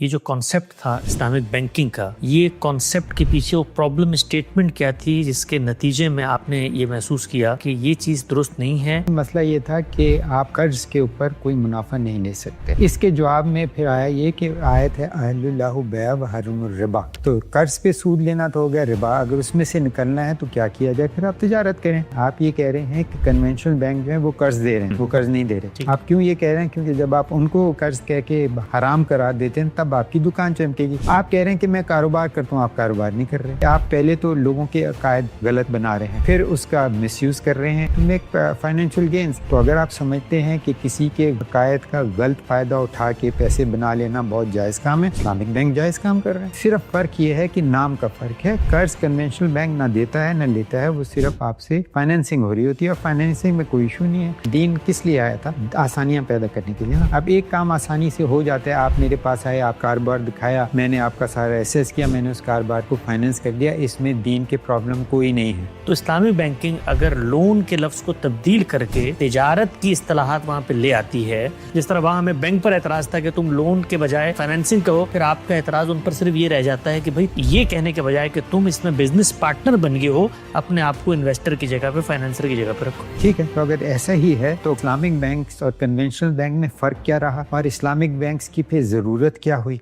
یہ جو کانسیپٹ تھا اسلامک بینکنگ کا، یہ کانسیپٹ کے پیچھے وہ پرابلم اسٹیٹمنٹ کیا تھی جس کے نتیجے میں آپ نے یہ محسوس کیا کہ یہ چیز درست نہیں ہے؟ مسئلہ یہ تھا کہ آپ قرض کے اوپر کوئی منافع نہیں لے سکتے۔ اس کے جواب میں پھر آیا یہ کہ آیت ہے احل اللہ بیع و حرم الربا، تو قرض پہ سود لینا تو ہو گیا ربا، اگر اس میں سے نکلنا ہے تو کیا کیا جائے؟ پھر آپ تجارت کریں۔ آپ یہ کہہ رہے ہیں کہ کنونشنل بینک جو ہے وہ قرض دے رہے ہیں، وہ قرض نہیں دے رہے۔ آپ کیوں یہ کہہ رہے ہیں؟ کیونکہ جب آپ ان کو قرض کہہ کے حرام قرار دیتے ہیں تب آپ کی دکان چمکے گی۔ آپ کہہ رہے ہیں کہ میں کاروبار کرتا ہوں، آپ کاروبار نہیں کر رہے۔ آپ پہلے تو لوگوں کے عقائد غلط بنا رہے ہیں، پھر اس کا مس یوز کر رہے ہیں میک فائنینشیل گینز۔ تو اگر آپ سمجھتے ہیں کہ کسی کے عقائد کا غلط فائدہ اٹھا کے پیسے بنا لینا بہت جائز کام ہے، اسلامک بینک جائز کام کر رہے ہیں۔ صرف فرق یہ ہے کہ نام کا فرق ہے۔ قرض کنونشنل بینک نہ دیتا ہے نہ لیتا ہے، وہ صرف آپ سے فائنینسنگ ہو رہی ہوتی ہے، اور فائنینسنگ میں کوئی ایشو نہیں ہے۔ دین کس لیے آیا تھا؟ آسانیاں پیدا کرنے کے لیے۔ اب ایک کام آسانی سے ہو جاتا ہے، آپ میرے پاس آئے، آپ کاروبار دکھایا، میں نے آپ کا سارا ایسیس کیا، میں نے اس کاروبار کو فائنینس کر دیا، اس میں دین کے پرابلم کوئی نہیں ہے۔ تو اسلامی بینکنگ اگر لون کے لفظ کو تبدیل کر کے تجارت کی اصطلاحات وہاں پہ لے آتی ہے، جس طرح وہاں ہمیں بینک پر اعتراض تھا کہ تم لون کے بجائے فائنینسنگ کرو، پھر آپ کا اعتراض ان پر صرف یہ رہ جاتا ہے کہ بھائی یہ کہنے کے بجائے کہ تم اس میں بزنس پارٹنر بن گئے ہو، اپنے آپ کو انویسٹر کی جگہ پہ، فائنینسر کی جگہ پہ رکھو۔ ٹھیک ہے، تو اگر ایسا ہی ہے تو اسلامک بینکس اور کنونشنل بینک میں فرق کیا رہا، اور اسلامک بینکس کی پھر ضرورت کیا ہوئی؟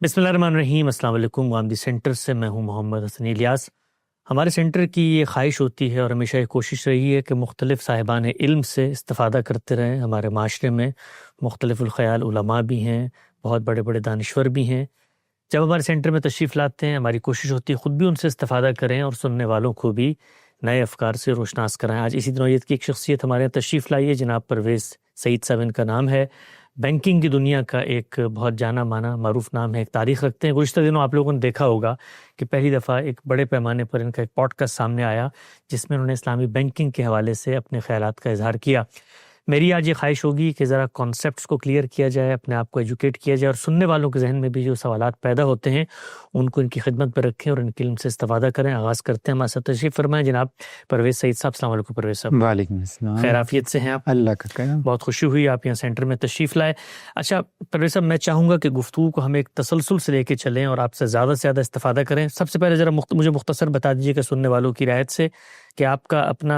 بسم اللہ الرحمن الرحیم۔ السلام علیکم۔ وامدی سینٹر سے میں ہوں محمد حسن الیاس۔ ہمارے سینٹر کی یہ خواہش ہوتی ہے اور ہمیشہ یہ کوشش رہی ہے کہ مختلف صاحبان علم سے استفادہ کرتے رہیں۔ ہمارے معاشرے میں مختلف الخیال علماء بھی ہیں، بہت بڑے بڑے دانشور بھی ہیں۔ جب ہمارے سینٹر میں تشریف لاتے ہیں، ہماری کوشش ہوتی ہے خود بھی ان سے استفادہ کریں اور سننے والوں کو بھی نئے افکار سے روشناس کرائیں۔ آج اسی نوعیت کی ایک شخصیت ہمارے یہاں تشریف لائی ہے، جناب پرویز سعید صاحب ان کا نام ہے۔ بینکنگ کی دنیا کا ایک بہت جانا مانا معروف نام ہے، ایک تاریخ رکھتے ہیں۔ گزشتہ دنوں آپ لوگوں نے دیکھا ہوگا کہ پہلی دفعہ ایک بڑے پیمانے پر ان کا ایک پوڈ کاسٹ سامنے آیا، جس میں انہوں نے اسلامی بینکنگ کے حوالے سے اپنے خیالات کا اظہار کیا۔ میری آج یہ خواہش ہوگی کہ ذرا کانسیپٹس کو کلیئر کیا جائے، اپنے آپ کو ایجوکیٹ کیا جائے، اور سننے والوں کے ذہن میں بھی جو سوالات پیدا ہوتے ہیں ان کو ان کی خدمت پر رکھیں اور ان کے علم سے استفادہ کریں۔ آغاز کرتے ہیں، ہمارے ساتھ تشریف فرمائیں جناب پرویز سعید صاحب۔ السلام علیکم پرویز صاحب۔ وعلیکم السلام۔ خیر عافیت سے ہیں آپ؟ اللہ کا کرم۔ بہت خوشی ہوئی آپ یہاں سینٹر میں تشریف لائے۔ اچھا پرویز صاحب، میں چاہوں گا کہ گفتگو کو ہم ایک تسلسل سے لے کے چلیں اور آپ سے زیادہ استفادہ کریں۔ سب سے پہلے ذرا مجھے مختصر بتا دیجیے کہ سننے والوں کی رعایت سے کہ آپ کا اپنا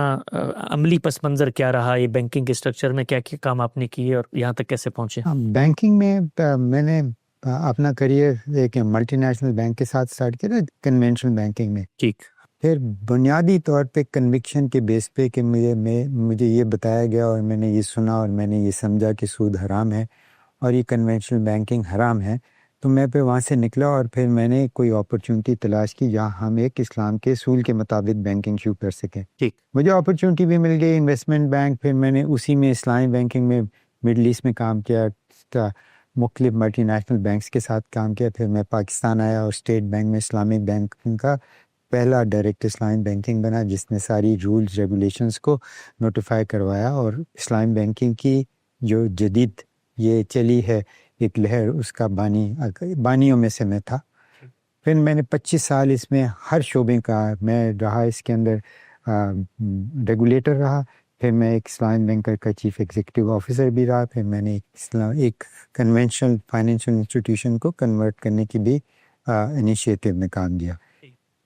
عملی پس منظر کیا رہا، یہ بینکنگ کے اسٹرکچر میں کیا کیا کام آپ نے کیے اور یہاں تک کیسے پہنچے؟ بینکنگ میں میں نے اپنا کریئر ایک ملٹی نیشنل بینک کے ساتھ سٹارٹ کیا، کنونشنل بینکنگ میں۔ ٹھیک۔ پھر بنیادی طور پہ کنوکشن کے بیس پہ کہ مجھے یہ بتایا گیا اور میں نے یہ سنا اور میں نے یہ سمجھا کہ سود حرام ہے اور یہ کنونشنل بینکنگ حرام ہے، تو میں پھر وہاں سے نکلا اور پھر میں نے کوئی اپرچونٹی تلاش کی جہاں ہم ایک اسلام کے اصول کے مطابق بینکنگ شروع کر سکیں۔ ٹھیک۔ مجھے اپرچونٹی بھی مل گئی انویسٹمنٹ بینک، پھر میں نے اسی میں اسلامی بینکنگ میں مڈل ایسٹ میں کام کیا، مختلف ملٹی نیشنل بینکس کے ساتھ کام کیا۔ پھر میں پاکستان آیا اور اسٹیٹ بینک میں اسلامک بینکنگ کا پہلا ڈائریکٹ اسلامی بینکنگ بنا، جس نے ساری رولز ریگولیشنز کو نوٹیفائی کروایا، اور اسلامی بینکنگ کی جو جدید یہ چلی ہے ایک لہر، اس کا بانیوں میں سے میں تھا۔ پھر میں نے 25 سال اس میں ہر شعبے کا میں رہا، اس کے اندر ریگولیٹر رہا، پھر میں ایک اسلامی بینک کا چیف ایگزیکٹو آفیسر بھی رہا، پھر میں نے ایک کنونشنل فائنینشیل انسٹیٹیوشن کو کنورٹ کرنے کی بھی انیشیٹو میں کام دیا۔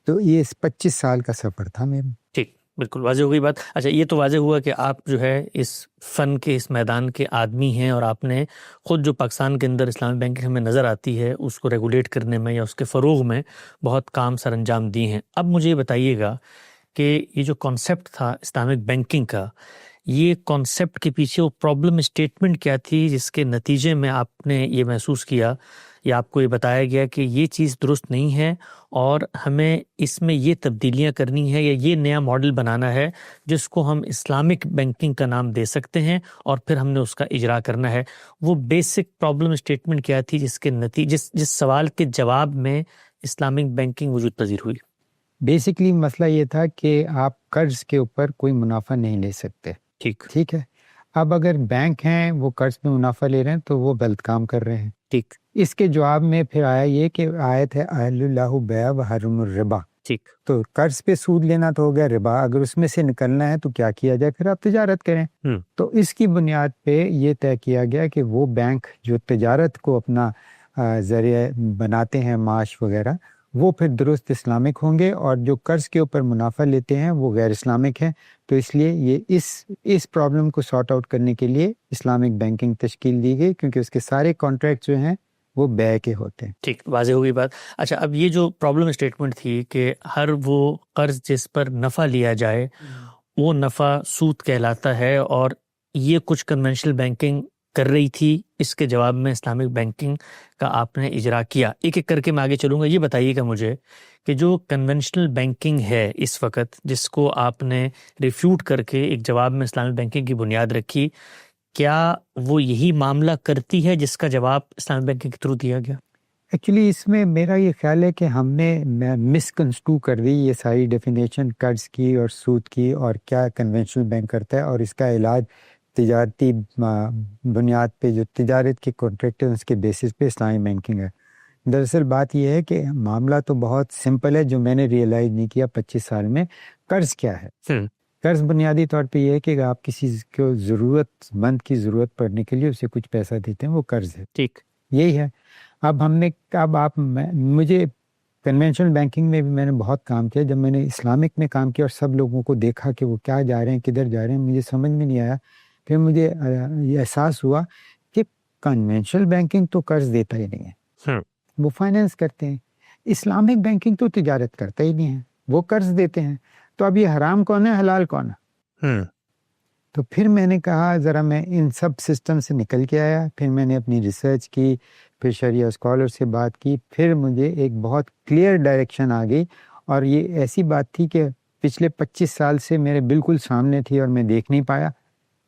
تو یہ 25 سال کا سفر تھا میرا۔ ٹھیک، بالکل واضح ہو گئی بات۔ اچھا، یہ تو واضح ہوا کہ آپ جو ہے اس فن کے، اس میدان کے آدمی ہیں، اور آپ نے خود جو پاکستان کے اندر اسلامی بینکنگ ہمیں نظر آتی ہے اس کو ریگولیٹ کرنے میں یا اس کے فروغ میں بہت کام سر انجام دیے ہیں۔ اب مجھے یہ بتائیے گا کہ یہ جو کانسیپٹ تھا اسلامک بینکنگ کا، یہ کانسیپٹ کے پیچھے وہ پرابلم اسٹیٹمنٹ کیا تھی جس کے نتیجے میں آپ نے یہ محسوس کیا یا آپ کو یہ بتایا گیا کہ یہ چیز درست نہیں ہے اور ہمیں اس میں یہ تبدیلیاں کرنی ہے یا یہ نیا ماڈل بنانا ہے جس کو ہم اسلامک بینکنگ کا نام دے سکتے ہیں، اور پھر ہم نے اس کا اجرا کرنا ہے؟ وہ بیسک پرابلم اسٹیٹمنٹ کیا تھی جس کے جس سوال کے جواب میں اسلامک بینکنگ وجود پذیر ہوئی؟ بیسکلی مسئلہ یہ تھا کہ آپ قرض کے اوپر کوئی منافع نہیں لے سکتے۔ ٹھیک ہے، اب اگر بینک ہیں وہ قرض میں منافع لے رہے ہیں تو وہ غلط کام کر رہے ہیں۔ ٹھیک۔ اس کے جواب میں پھر آیا یہ کہ آیت ہے احل اللہ بیع و حرم الربا، ٹھیک. تو قرض پہ سود لینا تو ہو گیا ربا، اگر اس میں سے نکلنا ہے تو کیا کیا جائے، پھر آپ تجارت کریں. تو اس کی بنیاد پہ یہ طے کیا گیا کہ وہ بینک جو تجارت کو اپنا ذریعہ بناتے ہیں معاش وغیرہ، وہ پھر درست اسلامک ہوں گے، اور جو قرض کے اوپر منافع لیتے ہیں وہ غیر اسلامک ہیں. تو اس لیے یہ اس پرابلم کو سارٹ آؤٹ کرنے کے لیے اسلامک بینکنگ تشکیل دی گئی، کیونکہ اس کے سارے کانٹریکٹ جو ہیں وہ بے کے ہوتے ہیں. ٹھیک، واضح ہوگی بات. اچھا، اب یہ جو پرابلم اسٹیٹمنٹ تھی کہ ہر وہ قرض جس پر نفع لیا جائے وہ نفع سود کہلاتا ہے، اور یہ کچھ کنونشنل بینکنگ کر رہی تھی، اس کے جواب میں اسلامک بینکنگ کا آپ نے اجرا کیا. ایک ایک کر کے میں آگے چلوں گا. یہ بتائیے گا مجھے کہ جو کنونشنل بینکنگ ہے اس وقت، جس کو آپ نے ریفیوٹ کر کے ایک جواب میں اسلامک بینکنگ کی بنیاد رکھی، کیا وہ یہی معاملہ کرتی ہے جس کا جواب اسلامک بینکنگ کے تھرو دیا گیا؟ ایکچولی اس میں میرا یہ خیال ہے کہ ہم نے مس کنسٹرو کر دی یہ ساری ڈیفینیشن قرض کی اور سود کی، اور کیا کنونشنل بینک کرتا ہے، اور اس کا علاج تجارتی بنیاد پہ جو تجارت کے کانٹریکٹ ہیں اس کے بیسس پہ اسلامی بینکنگ ہے. دراصل بات یہ ہے کہ معاملہ تو بہت سمپل ہے، جو میں نے ریئلائز نہیں کیا 25 سال میں. قرض کیا ہے؟ قرض بنیادی طور پہ یہ ہے کہ آپ کسی کو ضرورت مند کی ضرورت پڑنے کے لیے اسے کچھ پیسہ دیتے ہیں، وہ قرض ہے. ٹھیک، یہی ہے. مجھے کنونشنل بینکنگ میں بھی میں نے بہت کام کیا. جب میں نے اسلامک میں کام کیا اور سب لوگوں کو دیکھا کہ وہ کیا جا رہے ہیں، کدھر جا رہے ہیں، مجھے سمجھ میں نہیں آیا. پھر مجھے یہ احساس ہوا کہ کنونشنل بینکنگ تو قرض دیتا ہی نہیں ہے، وہ فائنینس کرتے ہیں. اسلامک بینکنگ تو تجارت کرتا ہی نہیں ہے، وہ قرض دیتے ہیں. تو اب یہ حرام کون ہے، حلال کون ہے؟ تو پھر میں نے کہا ذرا میں ان سب سسٹم سے نکل کے آیا. پھر میں نے اپنی ریسرچ کی، پھر شریعہ اسکالر سے بات کی. پھر مجھے ایک بہت کلیئر ڈائریکشن آ گئی، اور یہ ایسی بات تھی کہ پچھلے 25 سال سے میرے بالکل سامنے تھی اور میں دیکھ نہیں پایا.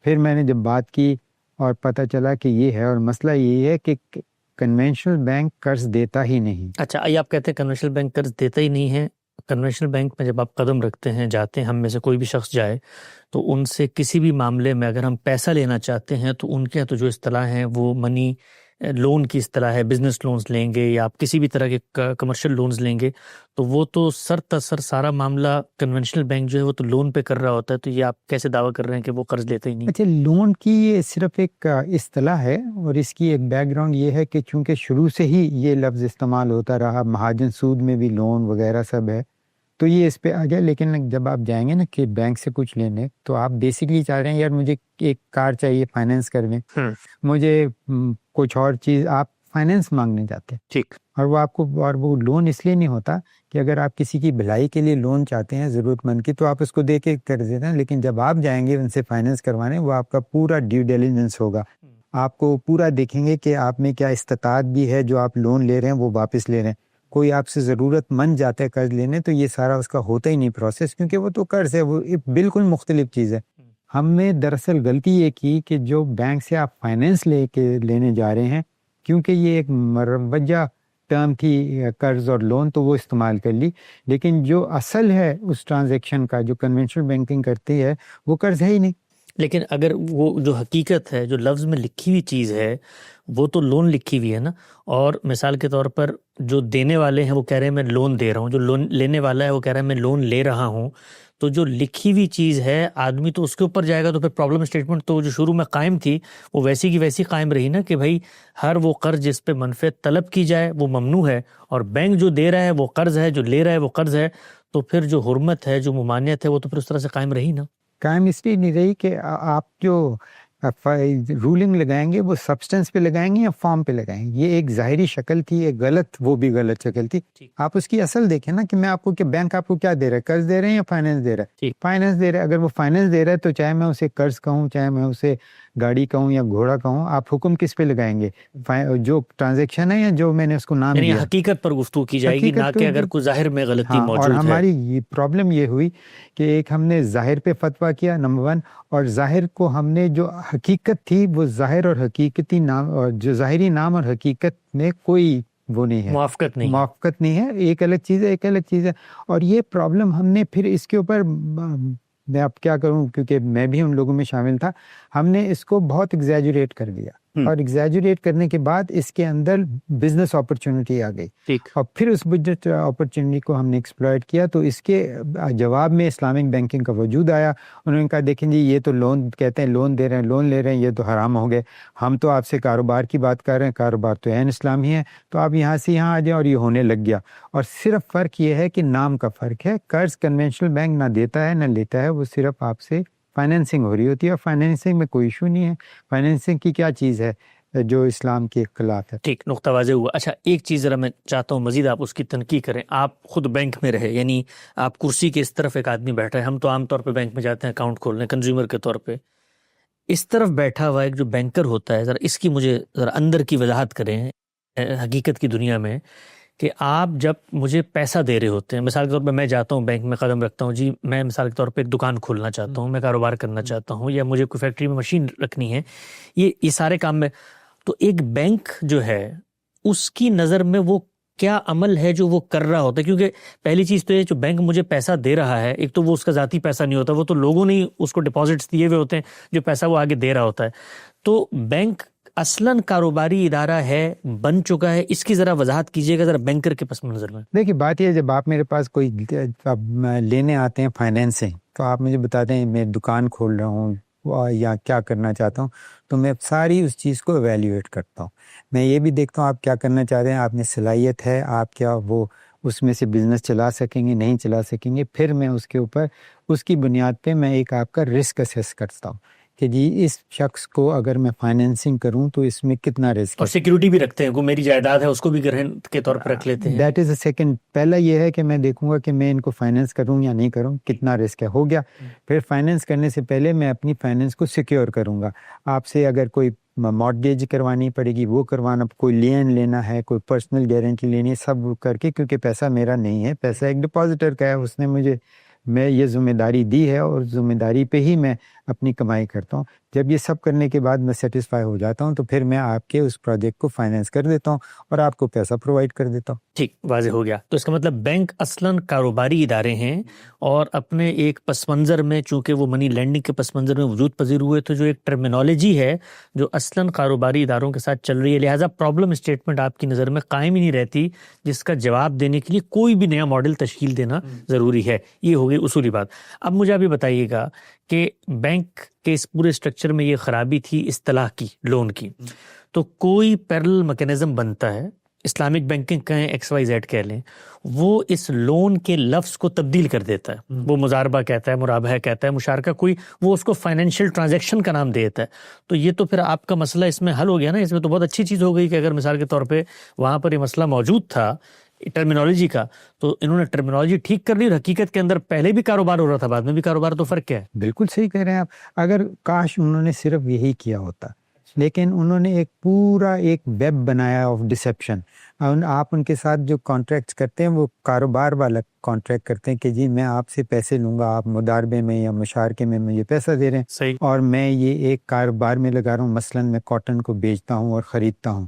پھر میں نے جب بات کی اور پتہ چلا کہ یہ ہے، اور مسئلہ یہی ہے کہ کنونشنل بینک قرض دیتا ہی نہیں. اچھا، یہ آپ کہتے ہیں کنونشنل بینک قرض دیتا ہی نہیں ہے. کنونشنل بینک میں جب آپ قدم رکھتے ہیں، جاتے ہیں، ہم میں سے کوئی بھی شخص جائے تو ان سے کسی بھی معاملے میں اگر ہم پیسہ لینا چاہتے ہیں تو ان کے تو جو اصطلاح ہیں وہ منی لون کی اصطلاح ہے. بزنس لونز لیں گے یا آپ کسی بھی طرح کے کمرشل لونز لیں گے تو وہ تو سر تسر سارا معاملہ کنونشنل بینک جو ہے وہ تو لون پہ کر رہا ہوتا ہے. تو یہ آپ کیسے دعویٰ کر رہے ہیں کہ وہ قرض لیتے ہی نہیں؟ اچھا، لون کی یہ صرف ایک اصطلاح ہے، اور اس کی ایک بیک گراؤنڈ یہ ہے کہ چونکہ شروع سے ہی یہ لفظ استعمال ہوتا رہا، مہاجن سود میں بھی لون وغیرہ سب ہے، تو یہ اس پہ آ گیا. لیکن جب آپ جائیں گے نا کہ بینک سے کچھ لینے، تو آپ بیسکلی چاہ رہے ہیں یار مجھے ایک کار چاہیے فائنینس کرنے، مجھے کچھ اور چیز، آپ فائنینس مانگنے جاتے ہیں. ٹھیک. اور وہ لون اس لیے نہیں ہوتا کہ اگر آپ کسی کی بھلائی کے لیے لون چاہتے ہیں ضرورت مند کی تو آپ اس کو دے کے کر دیتے ہیں. لیکن جب آپ جائیں گے ان سے فائنینس کروانے، وہ آپ کا پورا ڈیو ڈیلیجنس ہوگا. آپ کو پورا دیکھیں گے کہ آپ میں کیا استطاعت بھی ہے، جو آپ لون لے رہے ہیں وہ واپس لے رہے ہیں. کوئی آپ سے ضرورت مند جاتا ہے قرض لینے تو یہ سارا اس کا ہوتا ہی نہیں پروسیس، کیونکہ وہ تو قرض ہے، وہ بالکل مختلف چیز ہے. ہم نے دراصل غلطی یہ کی کہ جو بینک سے آپ فائنینس لینے جا رہے ہیں، کیونکہ یہ ایک مروجہ ٹرم تھی قرض اور لون، تو وہ استعمال کر لی. لیکن جو اصل ہے اس ٹرانزیکشن کا، جو کنونشنل بینکنگ کرتی ہے، وہ قرض ہے ہی نہیں. لیکن اگر وہ جو حقیقت ہے، جو لفظ میں لکھی ہوئی چیز ہے، وہ تو لون لکھی ہوئی ہے نا. اور مثال کے طور پر جو دینے والے ہیں وہ کہہ رہے ہیں میں لون دے رہا ہوں، جو لون لینے والا ہے وہ کہہ رہا ہے میں لون لے رہا ہوں. تو جو لکھی ہوئی چیز ہے آدمی تو اس کے اوپر جائے گا. تو پھر پرابلم اسٹیٹمنٹ تو جو شروع میں قائم تھی وہ ویسی کی ویسی قائم رہی نا، کہ بھائی ہر وہ قرض جس پہ منفعت طلب کی جائے وہ ممنوع ہے، اور بینک جو دے رہا ہے وہ قرض ہے، جو لے رہا ہے وہ قرض ہے. تو پھر جو حرمت ہے، جو ممانعت ہے، وہ تو پھر اس طرح سے قائم رہی نا. قائم اس لیے نہیں رہی کہ آپ جو رولنگ لگائیں گے وہ سبسٹنس پہ لگائیں گے یا فارم پہ لگائیں گے. یہ ایک ظاہری شکل تھی، ایک غلط، وہ بھی غلط شکل تھی. آپ اس کی اصل دیکھیں نا کہ میں آپ کو کہ بینک آپ کو کیا دے رہا ہے، قرض دے رہے ہیں یا فائنینس دے رہا ہے. فائنینس دے رہا ہے. اگر وہ فائنینس دے رہا ہے تو چاہے میں اسے قرض کہوں، چاہے میں اسے گاڑی کہوں یا گھوڑا کہوں، آپ حکم کس پہ لگائیں گے؟ جو ٹرانزیکشن ہے یا جو میں نے اس کو نام یعنی دیا، حقیقت پر گفتگو کی جائے گی، نہ کہ اگر کوئی ظاہر میں غلطی موجود ہے. اور ہماری پرابلم یہ ہوئی کہ ایک ہم نے ظاہر پہ فتویٰ کیا نمبر 1، اور ظاہر کو ہم نے جو حقیقت تھی وہ ظاہر اور حقیقتی نام، اور جو ظاہری نام اور حقیقت میں کوئی وہ نہیں ہے، موافقت نہیں ہے. ایک الگ چیز ہے، ایک الگ چیز ہے. اور یہ پرابلم ہم نے پھر اس کے اوپر، میں اب کیا کروں کیونکہ میں بھی ان لوگوں میں شامل تھا، ہم نے اس کو بہت ایگزیجریٹ کر دیا. اور ایگزیجریٹ کرنے کے بعد اس کے اندر بزنس اپرچونٹی آ گئی ٹھیک. اور پھر اس بزنس اپرچونٹی کو ہم نے ایکسپلائٹ کیا تو اس کے جواب میں اسلامک بینکنگ کا وجود آیا. انہوں نے کہا دیکھیں جی یہ تو لون کہتے ہیں لون دے رہے ہیں لون لے رہے ہیں یہ تو حرام ہو گئے, ہم تو آپ سے کاروبار کی بات کر رہے ہیں, کاروبار تو عین اسلامی ہے تو آپ یہاں سے یہاں آ جائیں, اور یہ ہونے لگ گیا. اور صرف فرق یہ ہے کہ نام کا فرق ہے. قرض کنونشنل بینک نہ دیتا ہے نہ لیتا ہے, وہ صرف آپ سے فائنینسنگ ہو رہی ہوتی ہے, اور فائنینسنگ میں کوئی ایشو نہیں ہے. فائنینسنگ کی کیا چیز ہے جو اسلام کے خلاف ہے. ٹھیک, نقطہ واضح ہوا. اچھا ایک چیز ذرا میں چاہتا ہوں مزید آپ اس کی تنقید کریں. آپ خود بینک میں رہے, یعنی آپ کرسی کے اس طرف ایک آدمی بیٹھا ہے, ہم تو عام طور پہ بینک میں جاتے ہیں اکاؤنٹ کھولنے کنزیومر کے طور پہ, اس طرف بیٹھا ہوا ایک جو بینکر ہوتا ہے, ذرا اس کی مجھے ذرا اندر کی وضاحت کریں حقیقت کی دنیا میں, کہ آپ جب مجھے پیسہ دے رہے ہوتے ہیں, مثال کے طور پہ میں جاتا ہوں بینک میں قدم رکھتا ہوں, جی میں مثال کے طور پہ ایک دکان کھولنا چاہتا ہوں, میں کاروبار کرنا چاہتا ہوں, یا مجھے کوئی فیکٹری میں مشین رکھنی ہے, یہ سارے کام میں, تو ایک بینک جو ہے اس کی نظر میں وہ کیا عمل ہے جو وہ کر رہا ہوتا ہے؟ کیونکہ پہلی چیز تو یہ جو بینک مجھے پیسہ دے رہا ہے, ایک تو وہ اس کا ذاتی پیسہ نہیں ہوتا, وہ تو لوگوں نے اس کو ڈپازٹس دیے ہوئے ہوتے ہیں جو پیسہ وہ آگے دے رہا ہوتا ہے. تو بینک اصلاً کاروباری ادارہ ہے, بن چکا ہے, اس کی ذرا وضاحت کیجیے گا ذرا بینکر کے پس منظر میں. دیکھیے بات یہ ہے, جب آپ میرے پاس کوئی لینے آتے ہیں فائنینسنگ, تو آپ مجھے بتاتے ہیں میں دکان کھول رہا ہوں یا کیا کرنا چاہتا ہوں, تو میں ساری اس چیز کو ایویلیویٹ کرتا ہوں. میں یہ بھی دیکھتا ہوں آپ کیا کرنا چاہ رہے ہیں, آپ میں صلاحیت ہے, آپ کیا وہ اس میں سے بزنس چلا سکیں گے نہیں چلا سکیں گے. پھر میں اس کے اوپر اس کی بنیاد پہ میں ایک آپ کا رسک اسیس کرتا ہوں کہ جی اس شخص کو اگر میں فائنینسنگ کروں تو اس میں کتنا رسک ہے. اور سیکیورٹی بھی رکھتے ہیں, کو میری جائیداد ہے اس کو بھی گرہن کے طور پر رکھ لیتے ہیں. That is a second. پہلا یہ ہے کہ میں دیکھوں گا کہ میں ان کو فائنینس کروں یا نہیں کروں, کتنا رسک ہے, ہو گیا. پھر فائنینس کرنے سے پہلے میں اپنی فائنینس کو سیکیور کروں گا. آپ سے اگر کوئی مارگیج کروانی پڑے گی وہ کروانا, کوئی لین لینا ہے, کوئی پرسنل گارنٹی لینی ہے, سب کر کے, کیونکہ پیسہ میرا نہیں ہے, پیسہ ایک ڈپازیٹر کا ہے, اس نے مجھے میں یہ ذمہ داری دی ہے اور ذمہ داری پہ ہی میں اپنی کمائی کرتا ہوں. جب یہ سب کرنے کے بعد میں سیٹسفائی ہو جاتا ہوں تو پھر میں آپ کے اس پروجیکٹ کو فائنینس کر دیتا ہوں اور آپ کو پیسہ پرووائڈ کر دیتا ہوں. ٹھیک, واضح ہو گیا. تو اس کا مطلب بینک اصلاً کاروباری ادارے ہیں, اور اپنے ایک پس منظر میں چونکہ وہ منی لینڈنگ کے پس منظر میں وجود پذیر ہوئے, تو جو ایک ٹرمینالوجی ہے جو اصلاً کاروباری اداروں کے ساتھ چل رہی ہے, لہٰذا پرابلم اسٹیٹمنٹ آپ کی نظر میں قائم ہی نہیں رہتی, جس کا جواب دینے کے لیے کوئی بھی نیا ماڈل تشکیل دینا ضروری ہے. یہ ہو گئی اصولی بات. اب مجھے ابھی بتائیے گا کہ بینک کے اس پورے اسٹرکچر میں یہ خرابی تھی اصطلاح کی, لون کی, تو کوئی پیرل میکینزم بنتا ہے, اسلامک بینکنگ کہیں ایکس وائی زیڈ کہہ لیں, وہ اس لون کے لفظ کو تبدیل کر دیتا ہے, وہ مضاربہ کہتا ہے, مرابحہ کہتا ہے, مشارکہ, کوئی وہ اس کو فائنینشیل ٹرانزیکشن کا نام دیتا ہے. تو یہ تو پھر آپ کا مسئلہ اس میں حل ہو گیا نا. اس میں تو بہت اچھی چیز ہو گئی کہ اگر مثال کے طور پہ وہاں پر یہ مسئلہ موجود تھا ٹرمینالوجی کا, تو انہوں نے ٹرمینالوجی ٹھیک کر لی, اور حقیقت کے اندر پہلے بھی کاروبار ہو رہا تھا, بعد میں بھی کاروبار, تو فرق کیا ہے؟ بالکل صحیح کہہ رہے ہیں آپ. اگر کاش انہوں نے صرف یہی کیا ہوتا, لیکن انہوں نے ایک پورا ایک ویب بنایا آف ڈسیپشن. آپ ان کے ساتھ جو کانٹریکٹس کرتے ہیں وہ کاروبار والا کانٹریکٹ کرتے ہیں کہ جی میں آپ سے پیسے لوں گا, آپ مضاربے میں یا مشارکے میں مجھے پیسہ دے رہے ہیں, صحیح, اور میں یہ ایک کاروبار میں لگا رہا ہوں, مثلاً میں کاٹن کو بیچتا ہوں اور خریدتا ہوں.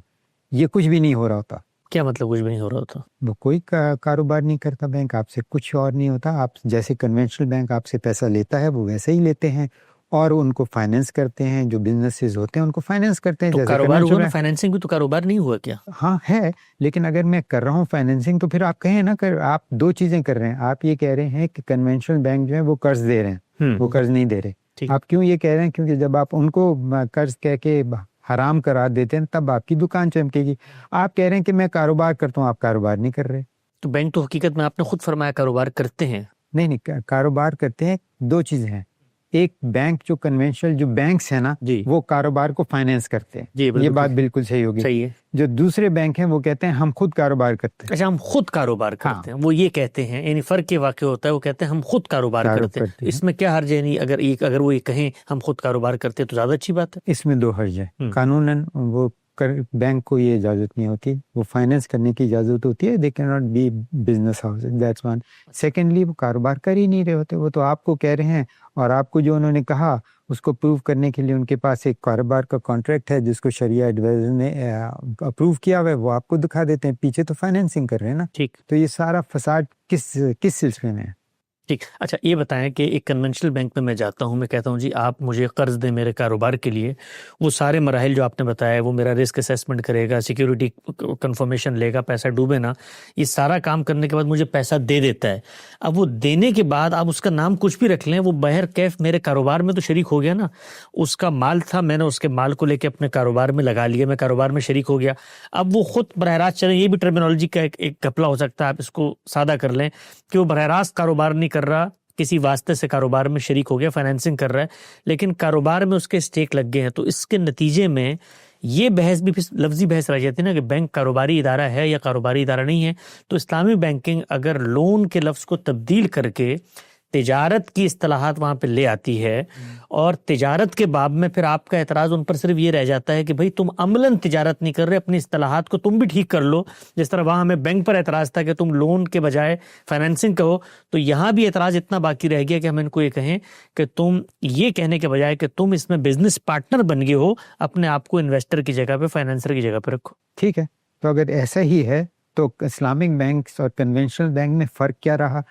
یہ کچھ بھی نہیں ہو رہا ہوتا. کیا مطلب کچھ بھی نہیں ہو رہا ہوتا؟ وہ کوئی کاروبار نہیں کرتا بینک, آپ سے کچھ اور نہیں ہوتا. آپ جیسے کنونشنل بینک آپ سے پیسہ لیتا ہے وہ ویسے ہی لیتے ہیں, اور ان کو فائنینس کرتے ہیں, جو بزنسز ہوتے ہیں ان کو فائنینس کرتے ہیں. تو کاروبار ہوا نا, فائنینسنگ بھی تو کاروبار نہیں ہوا کیا؟ ہاں ہے, لیکن اگر میں کر رہا ہوں فائنینسنگ تو پھر آپ کہیں نا کہ آپ دو چیزیں کر رہے ہیں. آپ یہ کہہ رہے ہیں کہ کنونشنل بینک جو ہے وہ قرض دے رہے ہیں, وہ قرض نہیں دے رہے. آپ کیوں یہ کہہ رہے ہیں؟ کیونکہ جب آپ ان کو قرض کہہ کے حرام کرا دیتے ہیں تب آپ کی دکان چمکے گی. آپ کہہ رہے ہیں کہ میں کاروبار کرتا ہوں, آپ کاروبار نہیں کر رہے. تو بینک تو حقیقت میں آپ نے خود فرمایا کاروبار کرتے ہیں. نہیں, کاروبار کرتے ہیں. دو چیزیں ہیں, ایک بینک جو کنونشنل جو بینکس ہیں نا, وہ کاروبار کو فائنینس کرتے ہیں. یہ بات بالکل صحیح ہوگی. صحیح ہے. جو دوسرے بینک ہیں وہ کہتے ہیں ہم خود کاروبار کرتے ہیں. اچھا, ہم خود کاروبار کرتے ہیں, وہ یہ کہتے ہیں, یعنی فرق یہ واقع ہوتا ہے, وہ کہتے ہیں ہم خود کاروبار کرتے ہیں. اس میں کیا حرج ہے؟ نہیں, اگر وہ یہ کہیں ہم خود کاروبار کرتے ہیں تو زیادہ اچھی بات ہے. اس میں دو حرج ہے. قانوناً وہ بینک کو یہ اجازت نہیں ہوتی, وہ فائنینس کرنے کی اجازت ہوتی ہے. They cannot be business house, that's one. Secondly وہ کاروبار کر ہی نہیں رہے ہوتے, وہ تو آپ کو کہہ رہے ہیں, اور آپ کو جو انہوں نے کہا اس کو پروو کرنے کے لیے ان کے پاس ایک کاروبار کا کانٹریکٹ ہے جس کو شریعہ ایڈوائزر نے اپروو کیا ہوا ہے, وہ آپ کو دکھا دیتے ہیں. پیچھے تو فائنینسنگ کر رہے ہیں نا. ٹھیک. تو یہ سارا فساد کس سلسلے میں ہے؟ ٹھیک. اچھا یہ بتائیں کہ ایک کنونشنل بینک میں میں جاتا ہوں, میں کہتا ہوں جی آپ مجھے قرض دیں میرے کاروبار کے لیے, وہ سارے مراحل جو آپ نے بتایا, وہ میرا رسک اسیسمنٹ کرے گا, سیکیورٹی کنفرمیشن لے گا, پیسہ ڈوبے نا, یہ سارا کام کرنے کے بعد مجھے پیسہ دے دیتا ہے. اب وہ دینے کے بعد آپ اس کا نام کچھ بھی رکھ لیں, وہ بہر کیف میرے کاروبار میں تو شریک ہو گیا نا. اس کا مال تھا, میں نے اس کے مال کو لے کے اپنے کاروبار میں لگا لیا, میں کاروبار میں شریک ہو گیا. اب وہ خود براہ راست چلیں, یہ بھی ٹرمینالوجی کا ایک گھپلا ہو سکتا ہے, آپ اس کو سادہ کر لیں کہ وہ براہ راست کاروبار نہیں کر رہا, کسی واسطے سے کاروبار میں شریک ہو گیا, فائنینسنگ کر رہا ہے, لیکن کاروبار میں اس کے اسٹیک لگ گئے ہیں. تو اس کے نتیجے میں یہ بحث بھی پھر لفظی بحث رہ جاتی ہے نا کہ بینک کاروباری ادارہ ہے یا کاروباری ادارہ نہیں ہے. تو اسلامی بینکنگ اگر لون کے لفظ کو تبدیل کر کے تجارت کی اصطلاحات وہاں پہ لے آتی ہے, اور تجارت کے باب میں پھر آپ کا اعتراض ان پر صرف یہ رہ جاتا ہے کہ بھئی تم عملاً تجارت نہیں کر رہے, اپنی اصطلاحات کو تم بھی ٹھیک کر لو. جس طرح وہاں ہمیں بینک پر اعتراض تھا کہ تم لون کے بجائے فائنینسنگ کہو, تو یہاں بھی اعتراض اتنا باقی رہ گیا کہ ہم ان کو یہ کہیں کہ تم یہ کہنے کے بجائے کہ تم اس میں بزنس پارٹنر بن گئے ہو, اپنے آپ کو انویسٹر کی جگہ پہ, فائنینسر کی جگہ پہ رکھو. ٹھیک ہے, تو اگر ایسا ہی ہے تو اسلامک بینکس اور کنونشنل بینک میں فرق کیا رہا,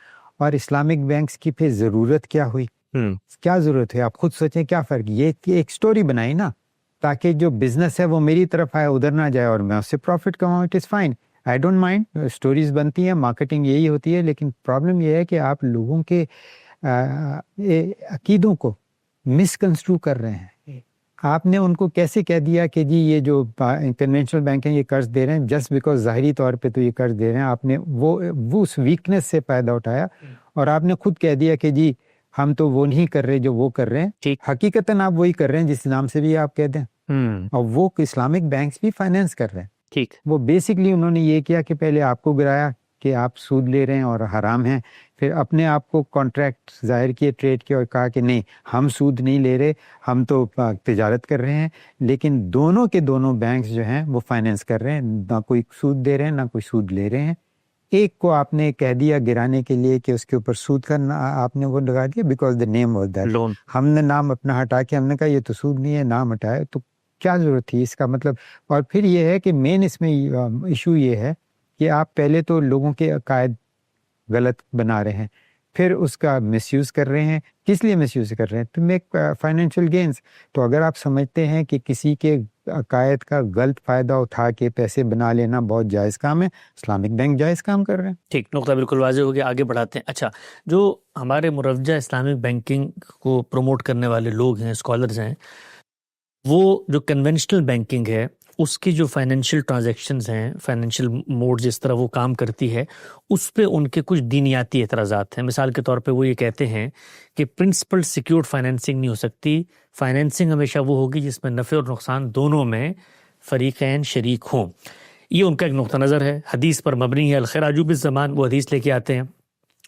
اور اسلامک بینکس کی پھر ضرورت کیا ہوئی؟ کیا ضرورت ہے؟ آپ خود سوچیں کیا فرق. یہ ایک سٹوری بنائی نا, تاکہ جو بزنس ہے وہ میری طرف آئے, ادھر نہ جائے, اور میں اس سے پروفٹ کماؤں. It is fine, I don't mind. Stories بنتی ہیں, مارکیٹنگ یہی ہوتی ہے, لیکن پرابلم یہ ہے کہ آپ لوگوں کے عقیدوں کو مسکنسٹرو کر رہے ہیں. آپ نے ان کو کیسے کہہ دیا کہ جی یہ جو کنونشنل بینک ہیں یہ قرض دے رہے ہیں جسٹ بیکاز ظاہری طور پہ تو یہ قرض دے رہے ہیں. آپ نے وہ اس ویکنس سے فائدہ اٹھایا, اور آپ نے خود کہہ دیا کہ جی ہم تو وہ نہیں کر رہے جو وہ کر رہے ہیں. حقیقتاً آپ وہی کر رہے ہیں جس نام سے بھی آپ کہہ دیں, اور وہ اسلامک بینکس بھی فائنینس کر رہے ہیں. ٹھیک, وہ بیسکلی انہوں نے یہ کیا کہ پہلے آپ کو گرایا کہ آپ سود لے رہے ہیں اور حرام ہیں, پھر اپنے آپ کو کانٹریکٹ ظاہر کیے, ٹریڈ کیا, اور کہا کہ نہیں ہم سود نہیں لے رہے, ہم تو تجارت کر رہے ہیں. لیکن دونوں کے دونوں بینکس جو ہیں وہ فائنینس کر رہے ہیں, نہ کوئی سود دے رہے ہیں نہ کوئی سود لے رہے ہیں. ایک کو آپ نے کہہ دیا گرانے کے لیے کہ اس کے اوپر سود کا آپ نے وہ لگا دیا because the name was that loan. ہم نے نام اپنا ہٹا کے ہم نے کہا یہ تو سود نہیں ہے, نام ہٹایا, تو کیا ضرورت تھی اس کا مطلب. اور پھر یہ ہے کہ مین اس میں ایشو یہ ہے کہ آپ پہلے تو لوگوں کے عقائد غلط بنا رہے ہیں, پھر اس کا مس یوز کر رہے ہیں. کس لیے مس یوز کر رہے ہیں؟ To make financial gains. تو اگر آپ سمجھتے ہیں کہ کسی کے عقائد کا غلط فائدہ اٹھا کے پیسے بنا لینا بہت جائز کام ہے, اسلامک بینک جائز کام کر رہے ہیں. ٹھیک, نقطہ بالکل واضح ہو گیا, آگے بڑھاتے ہیں. اچھا, جو ہمارے مروجہ اسلامک بینکنگ کو پروموٹ کرنے والے لوگ ہیں, اسکالرز ہیں, وہ جو کنونشنل بینکنگ ہے اس کی جو فائنینشیل ٹرانزیکشنز ہیں, فائنینشیل موڈ جس طرح وہ کام کرتی ہے, اس پہ ان کے کچھ دینیاتی اعتراضات ہیں. مثال کے طور پہ وہ یہ کہتے ہیں کہ پرنسپل سیکیورڈ فائنینسنگ نہیں ہو سکتی, فائنینسنگ ہمیشہ وہ ہوگی جس میں نفع اور نقصان دونوں میں فریقین شریک ہوں. یہ ان کا ایک نقطہ نظر ہے, حدیث پر مبنی ہے. الخیر عجوب الزمان وہ حدیث لے کے آتے ہیں,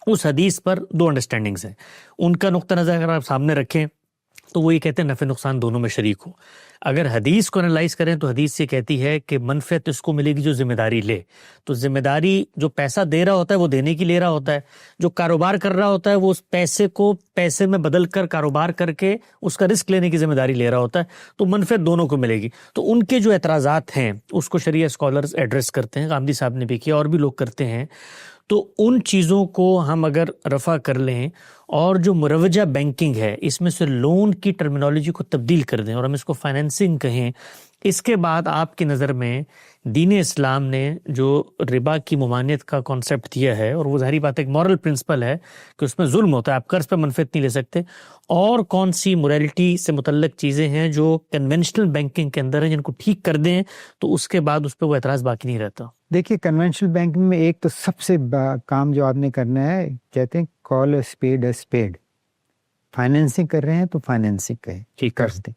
اس حدیث پر دو انڈرسٹینڈنگز ہیں. ان کا نقطہ نظر اگر آپ سامنے رکھیں تو وہ یہ کہتے ہیں نفع نقصان دونوں میں شریک ہو. اگر حدیث کو انالائز کریں تو حدیث یہ کہتی ہے کہ منفعت اس کو ملے گی جو ذمہ داری لے. تو ذمہ داری جو پیسہ دے رہا ہوتا ہے وہ دینے کی لے رہا ہوتا ہے, جو کاروبار کر رہا ہوتا ہے وہ اس پیسے کو پیسے میں بدل کر کاروبار کر کے اس کا رسک لینے کی ذمہ داری لے رہا ہوتا ہے, تو منفعت دونوں کو ملے گی. تو ان کے جو اعتراضات ہیں اس کو شریعہ اسکالرز ایڈریس کرتے ہیں, غامدی صاحب نے بھی کیا اور بھی لوگ کرتے ہیں. تو ان چیزوں کو ہم اگر رفع کر لیں اور جو مروجہ بینکنگ ہے اس میں سے لون کی ٹرمینالوجی کو تبدیل کر دیں اور ہم اس کو فائنینسنگ کہیں, اس کے بعد آپ کی نظر میں دین اسلام نے جو ربا کی ممانعت کا کانسیپٹ دیا ہے, اور وہ ظاہری بات ایک مورل پرنسپل ہے کہ اس میں ظلم ہوتا ہے, آپ قرض پہ منفعت نہیں لے سکتے, اور کون سی موریلٹی سے متعلق چیزیں ہیں جو کنونشنل بینکنگ کے اندر ہیں جن کو ٹھیک کر دیں تو اس کے بعد اس پہ وہ اعتراض باقی نہیں رہتا. دیکھیے کنونشنل بینکنگ میں ایک تو سب سے کام جو آپ نے کرنا ہے, کہتے ہیں call a spade a spade. Financing کر رہے ہیں تو فائنینسنگ کہیں, ٹھیک کر دیں.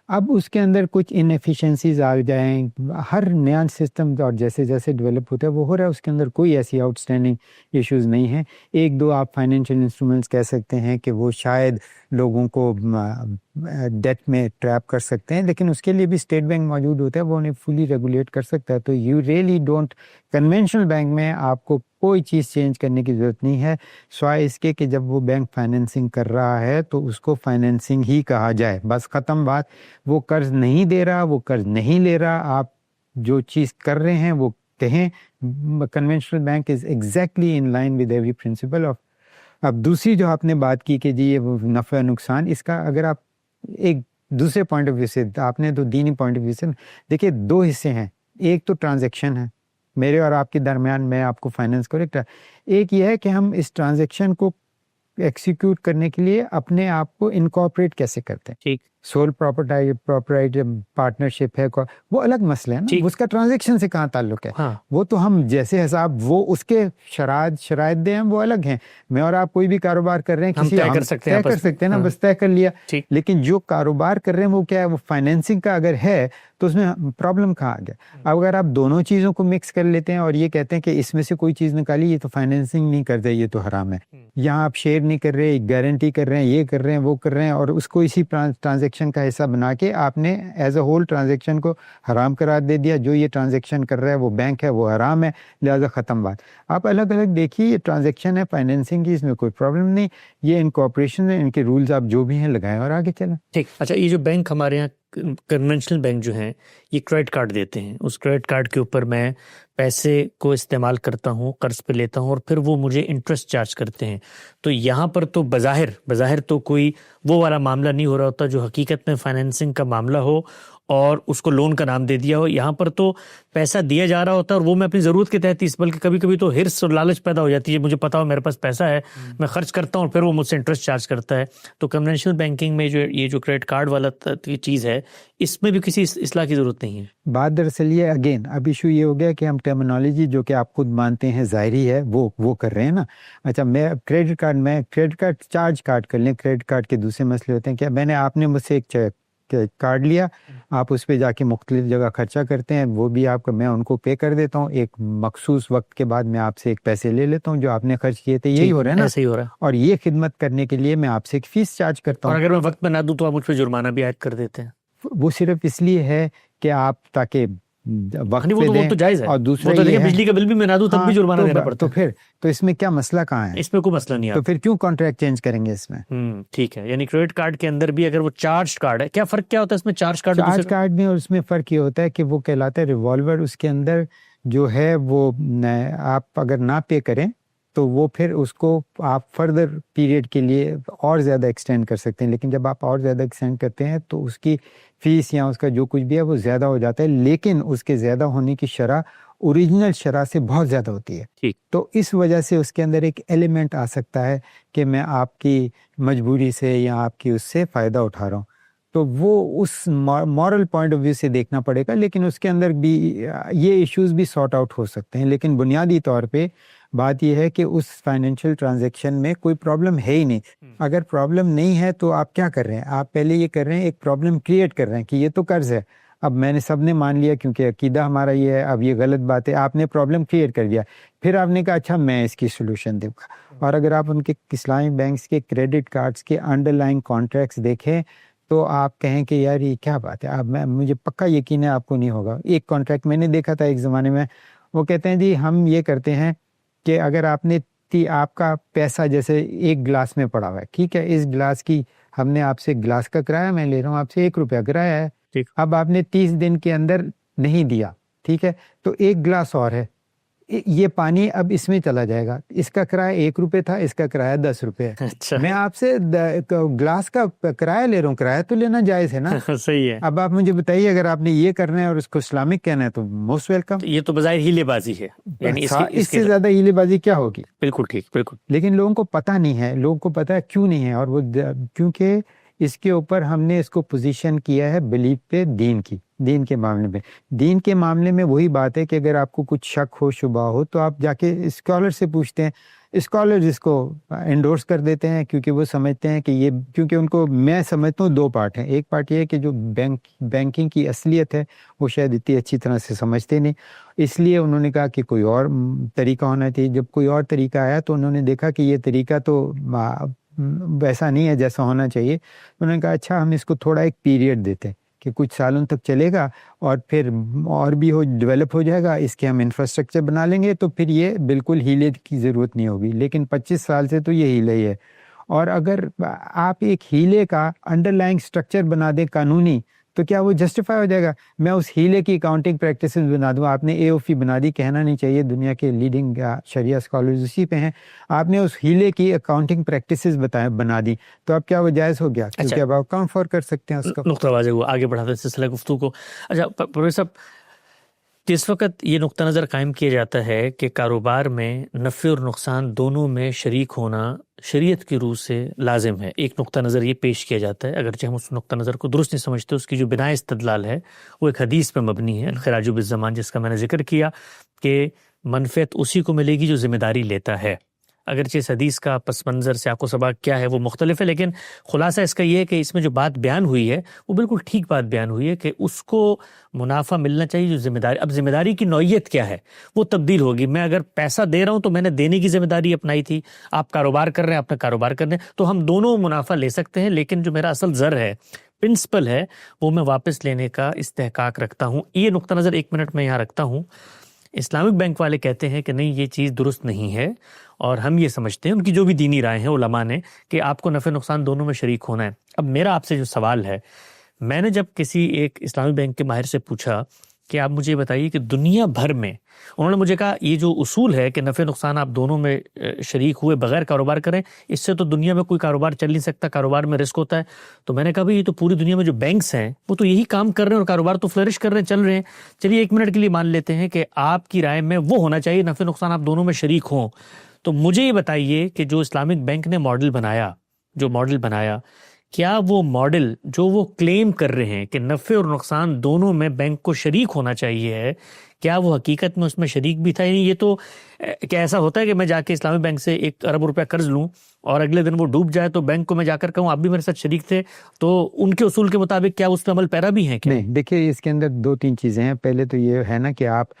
اب اس کے اندر کچھ انیفیشنسیز آ جائیں, ہر نیا سسٹم اور جیسے جیسے ڈیولپ ہوتا ہے وہ ہو رہا ہے, اس کے اندر کوئی ایسی آؤٹ اسٹینڈنگ ایشوز نہیں ہیں. ایک دو آپ فائنینشیل انسٹرومنٹس کہہ سکتے ہیں کہ وہ شاید لوگوں کو ڈیٹ میں ٹریپ کر سکتے ہیں, لیکن اس کے لیے بھی اسٹیٹ بینک موجود ہوتا ہے, وہ انہیں فلی ریگولیٹ کر سکتا ہے. تو you really don't, conventional bank میں آپ کو کوئی چیز چینج کرنے کی ضرورت نہیں ہے, سوائے اس کے کہ جب وہ بینک فائنینسنگ کر رہا ہے تو اس کو فائنینسنگ ہی کہا جائے, بس ختم بات. وہ قرض نہیں دے رہا, وہ قرض نہیں لے رہا, آپ جو چیز کر رہے ہیں وہ کہیں. Conventional bank is exactly in line with every principle of اب دوسری جو آپ نے بات کی کہ جی یہ نفع و نقصان، اس کا اگر آپ ایک دوسرے پوائنٹ آف ویو سے، آپ نے تو دینی پوائنٹ آف ویو سے دیکھیے، دو حصے ہیں، ایک تو ٹرانزیکشن ہے میرے اور آپ کے درمیان، میں آپ کو فائنینس کریکٹ ہے، ایک یہ ہے کہ ہم اس ٹرانزیکشن کو ایکسیکیوٹ کرنے کے لیے اپنے آپ کو انکارپوریٹ کیسے کرتے ہیں. ٹھیک، سول پراپرٹی پارٹنرشپ ہے، وہ الگ مسئلہ ہے نا، اس کا ٹرانزیکشن سے کہاں تعلق ہے. ہاں وہ تو ہم جیسے حساب، وہ اس کے شرائط دیں ہم وہ الگ ہیں. میں اور آپ کوئی بھی کاروبار کر رر ہیں، ہم کسی طے کر سکتے ہیں نا، بس طے کر لیا. ٹھیک، لیکن جو کاروبار کر رہے ہیں وہ کیا ہے، وہ فائنینسنگ کا اگر ہے تو اس میں پرابلم کہاں آ گیا. اب اگر آپ دونوں چیزوں کو مکس کر لیتے ہیں اور یہ کہتے ہیں کہ اس میں سے کوئی چیز نکالی، یہ تو فائنینسنگ نہیں کرتے، یہ تو حرام ہے. یہاں آپ شیئر نہیں کر رہے، گارنٹی کر رہے ہیں، یہ کر رہے ہیں، وہ کر رہے ہیں، اور اس کو اسی ٹرانزیکشن کا حصہ بنا کے آپ نے ایز اے ہول ٹرانزیکشن کو حرام قرار دے دیا. جو یہ ٹرانزیکشن کر رہا ہے وہ بینک ہے، وہ حرام ہے، لہذا ختم بات. آپ الگ الگ دیکھیے، یہ ٹرانزیکشن ہے فائنینسنگ کی، اس میں کوئی پرابلم نہیں. یہ انکارپوریشن ہے، ان کے رولز آپ جو بھی ہیں لگائیں اور آگے چلیں. ٹھیک. اچھا، یہ جو بینک ہمارے یہاں کنونشنل بینک جو ہیں، یہ کریڈٹ کارڈ دیتے ہیں، اس کریڈٹ کارڈ کے اوپر میں پیسے کو استعمال کرتا ہوں، قرض پہ لیتا ہوں، اور پھر وہ مجھے انٹرسٹ چارج کرتے ہیں. تو یہاں پر تو بظاہر تو کوئی وہ والا معاملہ نہیں ہو رہا ہوتا جو حقیقت میں فائنینسنگ کا معاملہ ہو اور اس کو لون کا نام دے دیا ہو. یہاں پر تو پیسہ دیا جا رہا ہوتا ہے اور وہ میں اپنی ضرورت کے تحت، اس بلکہ کبھی کبھی تو ہرس اور لالچ پیدا ہو جاتی ہے، مجھے پتا ہو میرے پاس پیسہ ہے، میں خرچ کرتا ہوں اور پھر وہ مجھ سے انٹرسٹ چارج کرتا ہے. تو کنونشنل بینکنگ میں جو یہ جو کریڈٹ کارڈ والا چیز ہے، اس میں بھی کسی اصلاح کی ضرورت نہیں ہے. بات دراصل یہ اگین اب ایشو یہ ہو گیا کہ ہم ٹرمینالوجی جو کہ آپ خود مانتے ہیں ظاہری ہے وہ کر رہے ہیں نا. اچھا، میں کریڈٹ کارڈ چارج کارڈ کر لیں، کریڈٹ کارڈ کے دوسرے مسئلے ہوتے ہیں. کیا آپ نے مجھ سے ایک کارڈ لیا، آپ اس پہ جا کے مختلف جگہ خرچہ کرتے ہیں، وہ بھی آپ کا میں ان کو پے کر دیتا ہوں، ایک مخصوص وقت کے بعد میں آپ سے ایک پیسے لے لیتا ہوں جو آپ نے خرچ کیے تھے. یہی ہو رہا ہے نا، ایسے ہی ہو رہا ہے. اور یہ خدمت کرنے کے لیے میں آپ سے ایک فیس چارج کرتا ہوں. اور اگر میں وقت میں نہ دوں تو آپ مجھ پہ جرمانہ بھی عائد کر دیتے ہیں. وہ صرف اس لیے ہے کہ آپ تاکہ وقت پہ دیں، تو جائز ہے. اور دوسرا تو یہ ہے بجلی کا بل بھی میں نہ دوں تب بھی جرمانہ دینا پڑتا ہے. تو اس میں کیا مسئلہ کہاں ہے؟ اس میں کوئی مسئلہ نہیں ہے. تو پھر کیوں کانٹریکٹ چینج کریں گے اس میں؟ ٹھیک ہے. یعنی کریڈٹ کارڈ کے اندر بھی اگر وہ چارج کارڈ ہے، کیا فرق کیا ہوتا ہے اس میں چارج کارڈ میں اور اس میں فرق یہ ہوتا ہے کہ وہ کہلاتا ہے ریوالور. اس کے اندر جو ہے وہ آپ اگر نہ پے کریں تو وہ پھر اس کو آپ فردر پیریڈ کے لیے اور زیادہ ایکسٹینڈ کر سکتے ہیں. لیکن جب آپ اور زیادہ ایکسٹینڈ کرتے ہیں تو اس کی فیس یا اس کا جو کچھ بھی ہے وہ زیادہ ہو جاتا ہے، لیکن اس کے زیادہ ہونے کی شرح اوریجنل شرح سے بہت زیادہ ہوتی ہے. ٹھیک. تو اس وجہ سے اس کے اندر ایک ایلیمنٹ آ سکتا ہے کہ میں آپ کی مجبوری سے یا آپ کی اس سے فائدہ اٹھا رہا ہوں. تو وہ اس مورل پوائنٹ آف ویو سے دیکھنا پڑے گا. لیکن اس کے اندر بھی یہ ایشوز بھی سارٹ آؤٹ ہو سکتے ہیں. لیکن بنیادی طور پہ بات یہ ہے کہ اس فائنینشیل ٹرانزیکشن میں کوئی پرابلم ہے ہی نہیں. اگر پرابلم نہیں ہے تو آپ کیا کر رہے ہیں؟ آپ پہلے یہ کر رہے ہیں، ایک پرابلم کریٹ کر رہے ہیں کہ یہ تو قرض ہے. اب میں نے سب نے مان لیا کیونکہ عقیدہ ہمارا یہ ہے، اب یہ غلط بات ہے، آپ نے پرابلم کریٹ کر دیا. پھر آپ نے کہا اچھا میں اس کی سولوشن دوں گا. اور اگر آپ ان کے اسلامی بینکس کے کریڈٹ کارڈز کے انڈر لائن کانٹریکٹس دیکھیں تو آپ کہیں کہ یار یہ کیا بات ہے. اب مجھے پکا یقین ہے آپ کو نہیں ہوگا. ایک کانٹریکٹ میں نے دیکھا تھا ایک زمانے میں، وہ کہتے ہیں جی ہم یہ کرتے ہیں کہ اگر آپ کا پیسہ جیسے ایک گلاس میں پڑا ہوا ہے، ٹھیک ہے، اس گلاس کی ہم نے آپ سے گلاس کا کرایہ میں لے رہا ہوں آپ سے 1 روپیہ کرایہ ہے. اب آپ نے 30 دن کے اندر نہیں دیا، ٹھیک ہے، تو ایک گلاس اور ہے، یہ پانی اب اس میں چلا جائے گا. اس کا کرایہ 1 روپے تھا، اس کا کرایہ 10 روپے ہے. اچھا. میں آپ سے گلاس کا کرایہ لے رہا ہوں، کرایہ تو لینا جائز ہے نا. صحیح ہے. اب آپ مجھے بتائیے اگر آپ نے یہ کرنا ہے اور اس کو اسلامک کہنا ہے تو موسٹ ویلکم. یہ تو بظاہر ہیلے بازی ہے. یعنی اس سے زیادہ ہیلے بازی کیا ہوگی؟ بالکل ٹھیک، بالکل. لیکن لوگوں کو پتہ نہیں ہے، لوگوں کو پتہ ہے کیوں نہیں ہے، اور وہ کیونکہ اس کے اوپر ہم نے اس کو پوزیشن کیا ہے بلیف پہ، دین کے معاملے میں. دین کے معاملے میں وہی بات ہے کہ اگر آپ کو کچھ شک ہو، شبہ ہو، تو آپ جا کے اسکالر سے پوچھتے ہیں. اسکالر اس کو انڈورس کر دیتے ہیں کیونکہ وہ سمجھتے ہیں کہ یہ، کیونکہ ان کو میں سمجھتا ہوں 2 پارٹ ہیں. ایک پارٹ یہ ہے کہ جو بینکنگ کی اصلیت ہے وہ شاید اتنی اچھی طرح سے سمجھتے نہیں، اس لیے انہوں نے کہا کہ کوئی اور طریقہ ہونا چاہیے. جب کوئی اور طریقہ آیا تو انہوں نے دیکھا کہ یہ طریقہ تو ویسا نہیں ہے جیسا ہونا چاہیے. انہوں نے کہا اچھا ہم اس کو تھوڑا ایک پیریڈ دیتے ہیں کہ کچھ سالوں تک چلے گا اور پھر اور بھی ڈیولپ ہو جائے گا، اس کے ہم انفراسٹرکچر بنا لیں گے، تو پھر یہ بالکل ہیلے کی ضرورت نہیں ہوگی. لیکن 25 سال سے تو یہ ہیلے ہی ہے. اور اگر آپ ایک ہیلے کا انڈر لائنگ سٹرکچر بنا دیں قانونی، تو کیا وہ جسٹیفائی ہو جائے گا؟ میں اس ہیلے کی اکاؤنٹنگ پریکٹسز بنا دوں. آپ نے اے او فی بنا دی, کہنا نہیں چاہیے, دنیا کے لیڈنگ شریعہ اسکالرز اسی پہ ہیں. آپ نے اس ہیلے کی اکاؤنٹنگ پریکٹسز بنا دی, تو اب کیا وہ جائز ہو گیا؟ کیونکہ اب آپ اکاؤنٹ فور کر سکتے ہیں اس کو. نقطہ واضح ہوا, آگے بڑھاتے ہیں سلسلہ گفتگو کو. اچھا پروفیسر صاحب, اس وقت یہ نقطہ نظر قائم کیا جاتا ہے کہ کاروبار میں نفع اور نقصان دونوں میں شریک ہونا شریعت کی روح سے لازم ہے. ایک نقطہ نظر یہ پیش کیا جاتا ہے, اگرچہ ہم اس نقطہ نظر کو درست نہیں سمجھتے, اس کی جو بنائے استدلال ہے وہ ایک حدیث پہ مبنی ہے, الخراج بالزمان, جس کا میں نے ذکر کیا کہ منفعت اسی کو ملے گی جو ذمہ داری لیتا ہے. اگرچہ اس حدیث کا پس منظر سیاق و سباق کیا ہے وہ مختلف ہے, لیکن خلاصہ اس کا یہ ہے کہ اس میں جو بات بیان ہوئی ہے وہ بالکل ٹھیک بات بیان ہوئی ہے کہ اس کو منافع ملنا چاہیے جو ذمہ داری. اب ذمہ داری کی نوعیت کیا ہے وہ تبدیل ہوگی. میں اگر پیسہ دے رہا ہوں تو میں نے دینے کی ذمہ داری اپنائی تھی, آپ کاروبار کر رہے ہیں اپنا کاروبار کرنے, تو ہم دونوں منافع لے سکتے ہیں, لیکن جو میرا اصل زر ہے, پرنسپل ہے, وہ میں واپس لینے کا استحقاق رکھتا ہوں. یہ نقطہ نظر 1 منٹ میں یہاں رکھتا ہوں. اسلامک بینک والے کہتے ہیں کہ نہیں, یہ چیز درست نہیں ہے, اور ہم یہ سمجھتے ہیں, ان کی جو بھی دینی رائے ہیں علماء نے, کہ آپ کو نفع نقصان دونوں میں شریک ہونا ہے. اب میرا آپ سے جو سوال ہے, میں نے جب کسی ایک اسلامی بینک کے ماہر سے پوچھا کہ آپ مجھے بتائیے کہ دنیا بھر میں, انہوں نے مجھے کہا یہ جو اصول ہے کہ نفع نقصان آپ دونوں میں شریک ہوئے بغیر کاروبار کریں, اس سے تو دنیا میں کوئی کاروبار چل نہیں سکتا, کاروبار میں رسک ہوتا ہے. تو میں نے کہا بھائی یہ تو پوری دنیا میں جو بینکس ہیں وہ تو یہی کام کر رہے ہیں اور کاروبار تو فلرش کر رہے ہیں, چل رہے ہیں. چلیے 1 منٹ کے لیے مان لیتے ہیں کہ آپ کی رائے میں وہ ہونا چاہیے نفع نقصان آپ دونوں میں شریک ہوں. تو مجھے یہ بتائیے کہ جو اسلامک بینک نے ماڈل بنایا, کیا وہ ماڈل جو وہ کلیم کر رہے ہیں کہ نفع اور نقصان دونوں میں بینک کو شریک ہونا چاہیے ہے, کیا وہ حقیقت میں اس میں شریک بھی تھا؟ یہ تو کیا ایسا ہوتا ہے کہ میں جا کے اسلامی بینک سے 1 ارب روپے قرض لوں اور اگلے دن وہ ڈوب جائے تو بینک کو میں جا کر کہوں آپ بھی میرے ساتھ شریک تھے, تو ان کے اصول کے مطابق کیا اس پہ عمل پیرا بھی ہیں کیا؟ نہیں, دیکھیے اس کے اندر 2-3 چیزیں ہیں. پہلے تو یہ ہے نا کہ آپ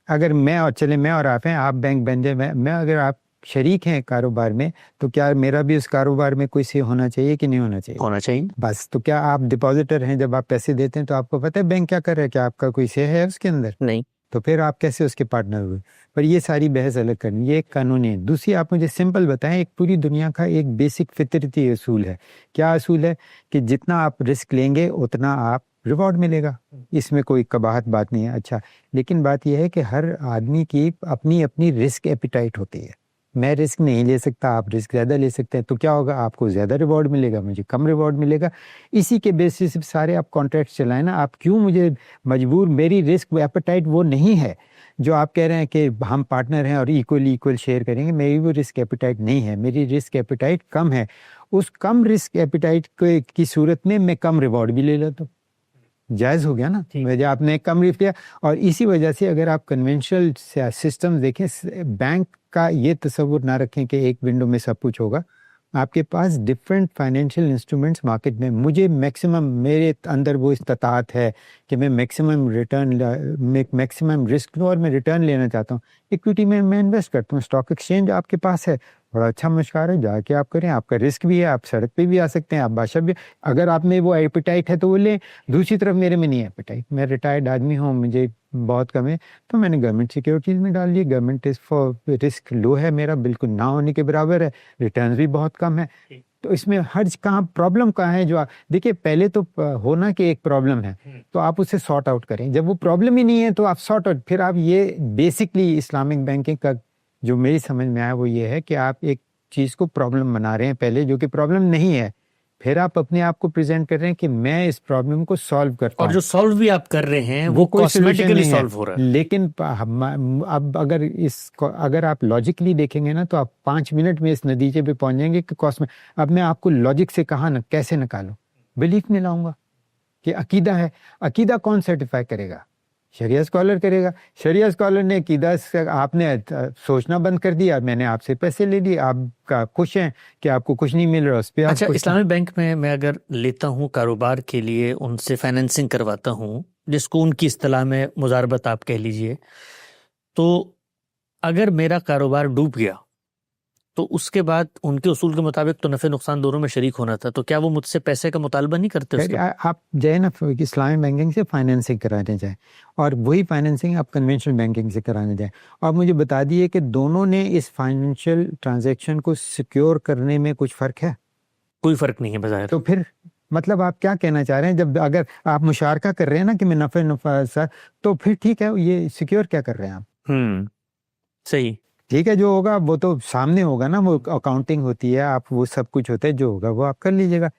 اگر میں اور آپ ہیں, آپ بینک بن جائے, میں اگر آپ شریک ہیں کاروبار میں, تو کیا میرا بھی اس کاروبار میں کوئی سے ہونا چاہیے کہ نہیں ہونا چاہیے؟ ہونا چاہیے. بس. تو کیا آپ ڈپازیٹر ہیں, جب آپ پیسے دیتے ہیں تو آپ کو پتہ ہے بینک کیا کر رہا ہے, کہ آپ کا کوئی سے ہے اس کے اندر؟ نہیں. تو پھر آپ کیسے اس کے پارٹنر ہوئے؟ پر یہ ساری بحث الگ کرنی, یہ ایک قانونی ہے. دوسری, آپ مجھے سمپل بتائیں, ایک پوری دنیا کا ایک بیسک فطرتی اصول ہے. کیا اصول ہے؟ کہ جتنا آپ رسک لیں گے اتنا آپ ریوارڈ ملے گا. اس میں کوئی قباحت بات نہیں ہے. اچھا, لیکن بات یہ ہے کہ ہر آدمی کی اپنی اپنی رسک ایپیٹائٹ ہوتی ہے. میں رسک نہیں لے سکتا, آپ رسک زیادہ لے سکتے ہیں, تو کیا ہوگا؟ آپ کو زیادہ ریوارڈ ملے گا, مجھے کم ریوارڈ ملے گا. اسی کے بیسس پہ سارے آپ کانٹریکٹ چلائیں نا. آپ کیوں مجھے مجبور, میری رسک ایپیٹائٹ وہ نہیں ہے جو آپ کہہ رہے ہیں کہ ہم پارٹنر ہیں اور ایکول شیئر کریں گے. میری وہ رسک ایپیٹائٹ نہیں ہے, میری رسک ایپیٹائٹ کم ہے. اس کم رسک ایپیٹائٹ کی صورت میں کم ریوارڈ بھی لے لیتا ہوں. جائز ہو گیا نا, وجہ آپ نے کم ریٹ کیا. اور اسی وجہ سے اگر آپ کنونشنل سسٹم دیکھیں, بینک کا یہ تصور نہ رکھیں کہ ایک ونڈو میں سب کچھ ہوگا. آپ کے پاس ڈفرینٹ فائنینشیل انسٹرومنٹس مارکیٹ میں, مجھے میکسیمم, میرے اندر وہ استطاعت ہے کہ میں میکسیمم رسک لوں اور میں ریٹرن لینا چاہتا ہوں. ایکویٹی میں انویسٹ کرتا ہوں. اسٹاک ایکسچینج آپ کے پاس ہے, بڑا اچھا مشکار ہے, جا کے آپ کریں. آپ کا رسک بھی ہے, آپ سڑک پہ بھی آ سکتے ہیں, آپ بادشاہ بھی. اگر آپ میں وہ ایپیٹائٹ ہے تو وہ لیں. دوسری طرف میرے میں نہیں ایپیٹائٹ, میں ریٹائرڈ آدمی ہوں, مجھے بہت کم ہے, تو میں نے گورنمنٹ سیکیورٹیز میں ڈال لیے. گورنمنٹ رسک لو ہے میرا, بالکل نہ ہونے کے برابر ہے, ریٹرنز بھی بہت کم ہے. تو اس میں حرج کہاں, پرابلم کہاں ہے؟ جو دیکھیے, پہلے تو ہونا کہ ایک پرابلم ہے تو آپ اسے سارٹ آؤٹ کریں. جب وہ پرابلم ہی نہیں ہے تو آپ سارٹ آؤٹ, پھر آپ یہ بیسکلی اسلامک بینکنگ کا جو میری سمجھ میں آیا وہ یہ ہے کہ آپ ایک چیز کو پرابلم بنا رہے ہیں پہلے, جو کہ پرابلم نہیں ہے, پھر آپ اپنے آپ کو پریزنٹ کر رہے ہیں کہ میں اس پرابلم کو سالو کرتا ہوں. اور جو سالو بھی آپ کر رہے ہیں وہ کاسمیٹیکلی سالو ہو رہا ہے. لیکن اب اگر آپ لاجکلی دیکھیں گے نا تو آپ 5 منٹ میں اس نتیجے پہ پہنچ جائیں گے کہ اب میں آپ کو لاجک سے کہاں نا کیسے نکالوں, بلیف میں لاؤں گا کہ عقیدہ ہے. عقیدہ کون سرٹیفائی کرے گا؟ شریعہ اسکالر کرے گا. شریعہ اسکالر نے عقیدہ, آپ نے سوچنا بند کر دیا, میں نے آپ سے پیسے لے لیے, آپ کا خوش ہیں کہ آپ کو کچھ نہیں مل رہا اس پہ. اچھا, اسلامی بینک میں اگر لیتا ہوں کاروبار کے لیے, ان سے فائنینسنگ کرواتا ہوں, جس کو ان کی اصطلاح میں مزاربت آپ کہہ لیجئے, تو اگر میرا کاروبار ڈوب گیا تو اس کے بعد ان کے اصول کے مطابق تو نفع نقصان دونوں میں شریک ہونا تھا, تو کیا وہ مجھ سے پیسے کا مطالبہ نہیں کرتے؟ آپ جائیں نا اسلامی بینکنگ سے فائنینسنگ کرانے جائیں, اور وہی فائنینسنگ آپ کنونشنل بینکنگ سے کرانے جائیں, اور مجھے بتا دیے کہ دونوں نے اس فائنینشیل ٹرانزیکشن کو سیکیور کرنے میں کچھ فرق ہے؟ کوئی فرق نہیں ہے بظاہر. تو پھر مطلب آپ کیا کہنا چاہ رہے ہیں؟ جب اگر آپ مشارکہ کر رہے ہیں نا کہ میں نفع تو پھر ٹھیک ہے، یہ سیکیور کیا کر رہے ہیں آپ؟ صحیح، ٹھیک ہے، جو ہوگا وہ تو سامنے ہوگا نا، وہ اکاؤنٹنگ ہوتی ہے، آپ وہ سب کچھ ہوتا ہے، جو ہوگا وہ آپ کر لیجیے گا۔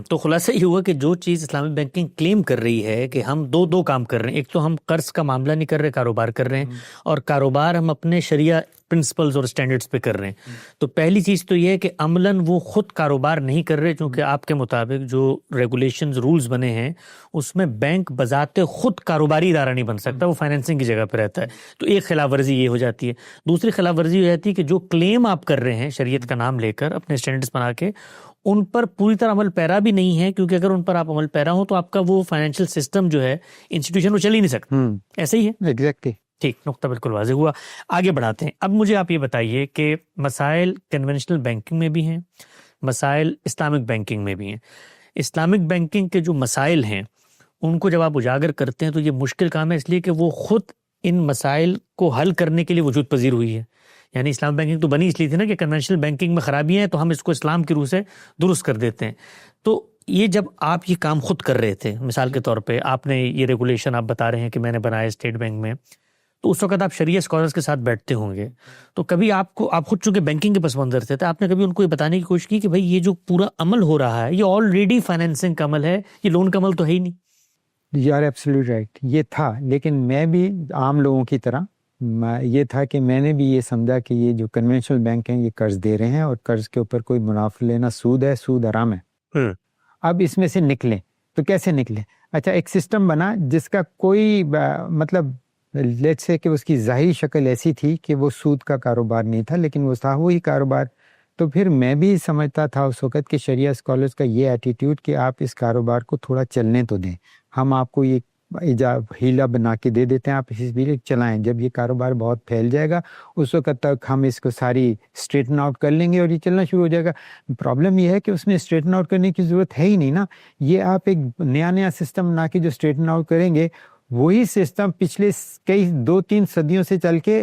تو خلاصہ یہ ہوا کہ جو چیز اسلامی بینکنگ کلیم کر رہی ہے کہ ہم دو کام کر رہے ہیں، ایک تو ہم قرض کا معاملہ نہیں کر رہے، کاروبار کر رہے ہیں، اور کاروبار ہم اپنے شریعہ پرنسپلز اور سٹینڈرڈز پہ کر رہے ہیں۔ تو پہلی چیز تو یہ ہے کہ عملاً وہ خود کاروبار نہیں کر رہے، چونکہ آپ کے مطابق جو ریگولیشنز رولز بنے ہیں اس میں بینک بذات خود کاروباری ادارہ نہیں بن سکتا، وہ فائنینسنگ کی جگہ پہ رہتا ہے۔ تو ایک خلاف ورزی یہ ہو جاتی ہے۔ دوسری خلاف ورزی یہ رہتی ہے کہ جو کلیم آپ کر رہے ہیں شریعت کا نام لے کر اپنے سٹینڈرڈز بنا کے، ان پر پوری طرح عمل پیرا بھی نہیں ہے، کیونکہ اگر ان پر آپ عمل پیرا ہو تو آپ کا وہ فائنینشیل سسٹم جو ہے، انسٹیٹیوشن، وہ چل ہی نہیں سکتا۔ ایسے ہی ہے؟ ایگزیکٹلی، ٹھیک، نقطہ بالکل واضح ہوا۔ آگے بڑھاتے ہیں۔ اب مجھے آپ یہ بتائیے کہ مسائل کنونشنل بینکنگ میں بھی ہیں، مسائل اسلامک بینکنگ میں بھی ہیں۔ اسلامک بینکنگ کے جو مسائل ہیں ان کو جب آپ اجاگر کرتے ہیں تو یہ مشکل کام ہے، اس لیے کہ وہ خود ان مسائل کو حل کرنے کے لیے وجود پذیر ہوئی ہے۔ یعنی اسلام بینکنگ تو بنی اس لیے تھی نا کہ کنونشنل بینکنگ میں خرابیاں ہیں تو ہم اس کو اسلام کی روح سے درست کر دیتے ہیں۔ تو یہ جب آپ یہ کام خود کر رہے تھے، مثال کے طور پہ آپ نے یہ ریگولیشن آپ بتا رہے ہیں کہ میں نے بنایا اسٹیٹ بینک میں، تو اس وقت آپ شریعہ اسکالرس کے ساتھ بیٹھتے ہوں گے، تو کبھی آپ خود چونکہ بینکنگ کے پس منظر تھے، تو آپ نے کبھی ان کو یہ بتانے کی کوشش کی کہ بھائی یہ جو پورا عمل ہو رہا ہے یہ آلریڈی فائنینسنگ کا عمل ہے، یہ لون کا عمل تو ہے ہی نہیں؟ یو آر ایبسلیوٹ رائٹ، یہ تھا، لیکن میں بھی عام لوگوں کی طرح یہ تھا کہ میں نے بھی یہ سمجھا کہ یہ جو کنونشنل بینک ہیں یہ قرض دے رہے ہیں اور قرض کے اوپر کوئی منافع لینا سود ہے، سود حرام ہے۔ اب اس میں سے نکلیں تو کیسے نکلیں؟ اچھا، ایک سسٹم بنا جس کا کوئی مطلب لیٹس سے کہ اس کی ظاہری شکل ایسی تھی کہ وہ سود کا کاروبار نہیں تھا، لیکن وہ تھا وہی کاروبار۔ تو پھر میں بھی سمجھتا تھا اس وقت کہ شریعہ اسکالرس کا یہ ایٹیٹیوڈ کہ آپ اس کاروبار کو تھوڑا چلنے تو دیں، ہم آپ کو یہ ہیلا بنا کے دے دیتے ہیں، آپ اس بھی چلائیں، جب یہ کاروبار بہت پھیل جائے گا اس وقت تک ہم اس کو ساری اسٹریٹن آؤٹ کر لیں گے اور یہ چلنا شروع ہو جائے گا۔ پرابلم یہ ہے کہ اس میں اسٹریٹن آؤٹ کرنے کی ضرورت ہے ہی نہیں نا، یہ آپ ایک نیا سسٹم بنا کے جو اسٹریٹن آؤٹ کریں گے، وہی سسٹم پچھلے کئی 2-3 صدیوں سے چل کے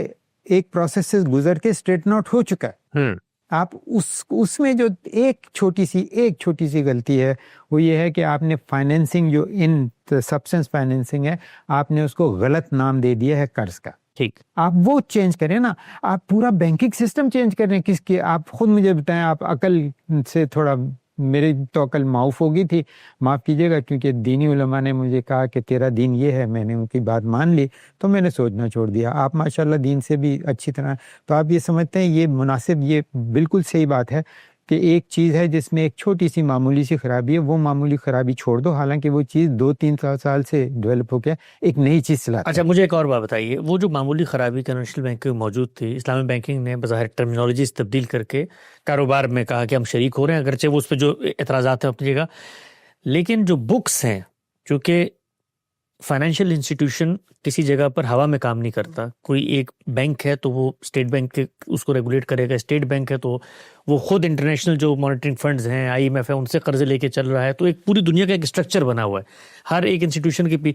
ایک پروسیس سے گزر کے اسٹریٹن آؤٹ ہو چکا ہے۔ آپ اس میں جو ایک چھوٹی سی غلطی ہے وہ یہ ہے کہ آپ نے فائنینسنگ جو ان سبسٹنس فائنینسنگ ہے، آپ نے اس کو غلط نام دے دیا ہے قرض کا۔ ٹھیک، آپ وہ چینج کریں نا، آپ پورا بینکنگ سسٹم چینج کریں۔ کس کی؟ آپ خود مجھے بتائیں، آپ عقل سے تھوڑا، میری تو عقل معاف ہو گئی تھی، معاف کیجیے گا، کیونکہ دینی علماء نے مجھے کہا کہ تیرا دین یہ ہے، میں نے ان کی بات مان لی تو میں نے سوچنا چھوڑ دیا۔ آپ ماشاءاللہ دین سے بھی اچھی طرح، تو آپ یہ سمجھتے ہیں یہ مناسب، یہ بالکل صحیح بات ہے کہ ایک چیز ہے جس میں ایک چھوٹی سی معمولی سی خرابی ہے، وہ معمولی خرابی چھوڑ دو، حالانکہ وہ چیز 2-3 سال سے ڈیولپ ہو کے ایک نئی چیز چلاتا ہے۔ اچھا، مجھے ایک اور بات بتائیے، وہ جو معمولی خرابی کنونشنل بینک میں موجود تھی، اسلامی بینکنگ نے بظاہر ٹرمینالوجیز تبدیل کر کے کاروبار میں کہا کہ ہم شریک ہو رہے ہیں، اگرچہ وہ اس پہ جو اعتراضات ہیں اپنی جگہ، لیکن جو بکس ہیں، چونکہ فائنینشیل انسٹیٹیوشن کسی جگہ پر ہوا میں کام نہیں کرتا، کوئی ایک بینک ہے تو وہ اسٹیٹ بینک کے اس کو ریگولیٹ کرے گا، اسٹیٹ بینک ہے تو وہ خود انٹرنیشنل جو مانیٹرنگ فنڈز ہیں، IMF ہے، ان سے قرضے لے کے چل رہا ہے، تو ایک پوری دنیا کا ایک اسٹرکچر بنا ہوا ہے ہر ایک انسٹیٹیوشن کی۔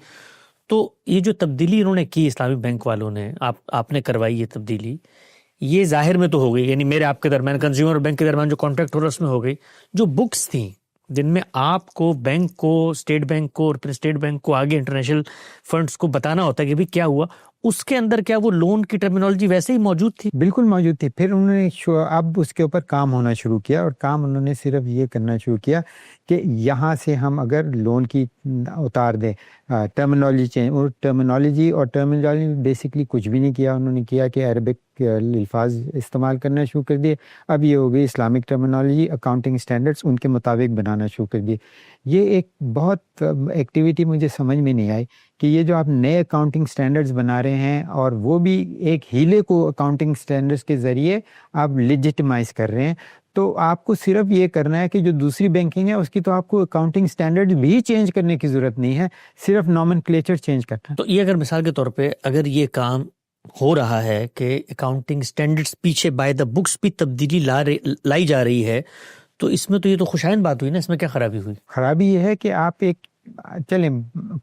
تو یہ جو تبدیلی انہوں نے کی اسلامی بینک والوں نے، آپ نے کروائی یہ تبدیلی، یہ ظاہر میں تو ہو گئی، یعنی میرے آپ کے درمیان، کنزیومر بینک کے درمیان جو کانٹریکٹ ہو رہا ہے اس میں ہو گئی۔ جو بکس تھیں جن میں آپ کو بینک کو، اسٹیٹ بینک کو، اور پھر اسٹیٹ بینک کو آگے انٹرنیشنل فنڈز کو بتانا ہوتا ہے کہ بھی کیا ہوا، اس کے اندر کیا وہ لون کی ٹرمینالوجی ویسے ہی موجود تھی؟ بالکل موجود تھی۔ پھر انہوں نے اب اس کے اوپر کام ہونا شروع کیا، اور کام انہوں نے صرف یہ کرنا شروع کیا کہ یہاں سے ہم اگر لون کی اتار دیں، ٹرمینالوجی چینج، اور ٹرمینالوجی بیسکلی کچھ بھی نہیں کیا، انہوں نے کیا کہ عربک الفاظ استعمال کرنا شروع کر دیے۔ اب یہ ہو گئی اسلامک ٹرمینالوجی، اکاؤنٹنگ سٹینڈرڈز ان کے مطابق بنانا شروع کر دیے۔ یہ ایک بہت ایکٹیویٹی مجھے سمجھ میں نہیں آئی کہ یہ جو آپ نئے اکاؤنٹنگ سٹینڈرڈز بنا رہے ہیں، اور وہ بھی ایک ہیلے کو اکاؤنٹنگ سٹینڈرڈز کے ذریعے آپ لیجٹمائز کر رہے ہیں، تو آپ کو صرف یہ کرنا ہے کہ جو دوسری بینکنگ ہے اس کی تو آپ کو اکاؤنٹنگ سٹینڈرڈ بھی چینج کرنے کی ضرورت نہیں ہے، صرف نومنکلیچر چینج کرنا ہے۔ تو یہ اگر مثال کے طور پہ اگر یہ کام ہو رہا ہے کہ اکاؤنٹنگ سٹینڈرڈز پیچھے بائی دا بکس بھی تبدیلی لائی جا رہی ہے، تو اس میں تو یہ تو خوشائند بات ہوئی نا، اس میں کیا خرابی ہوئی؟ خرابی یہ ہے کہ آپ ایک چلیں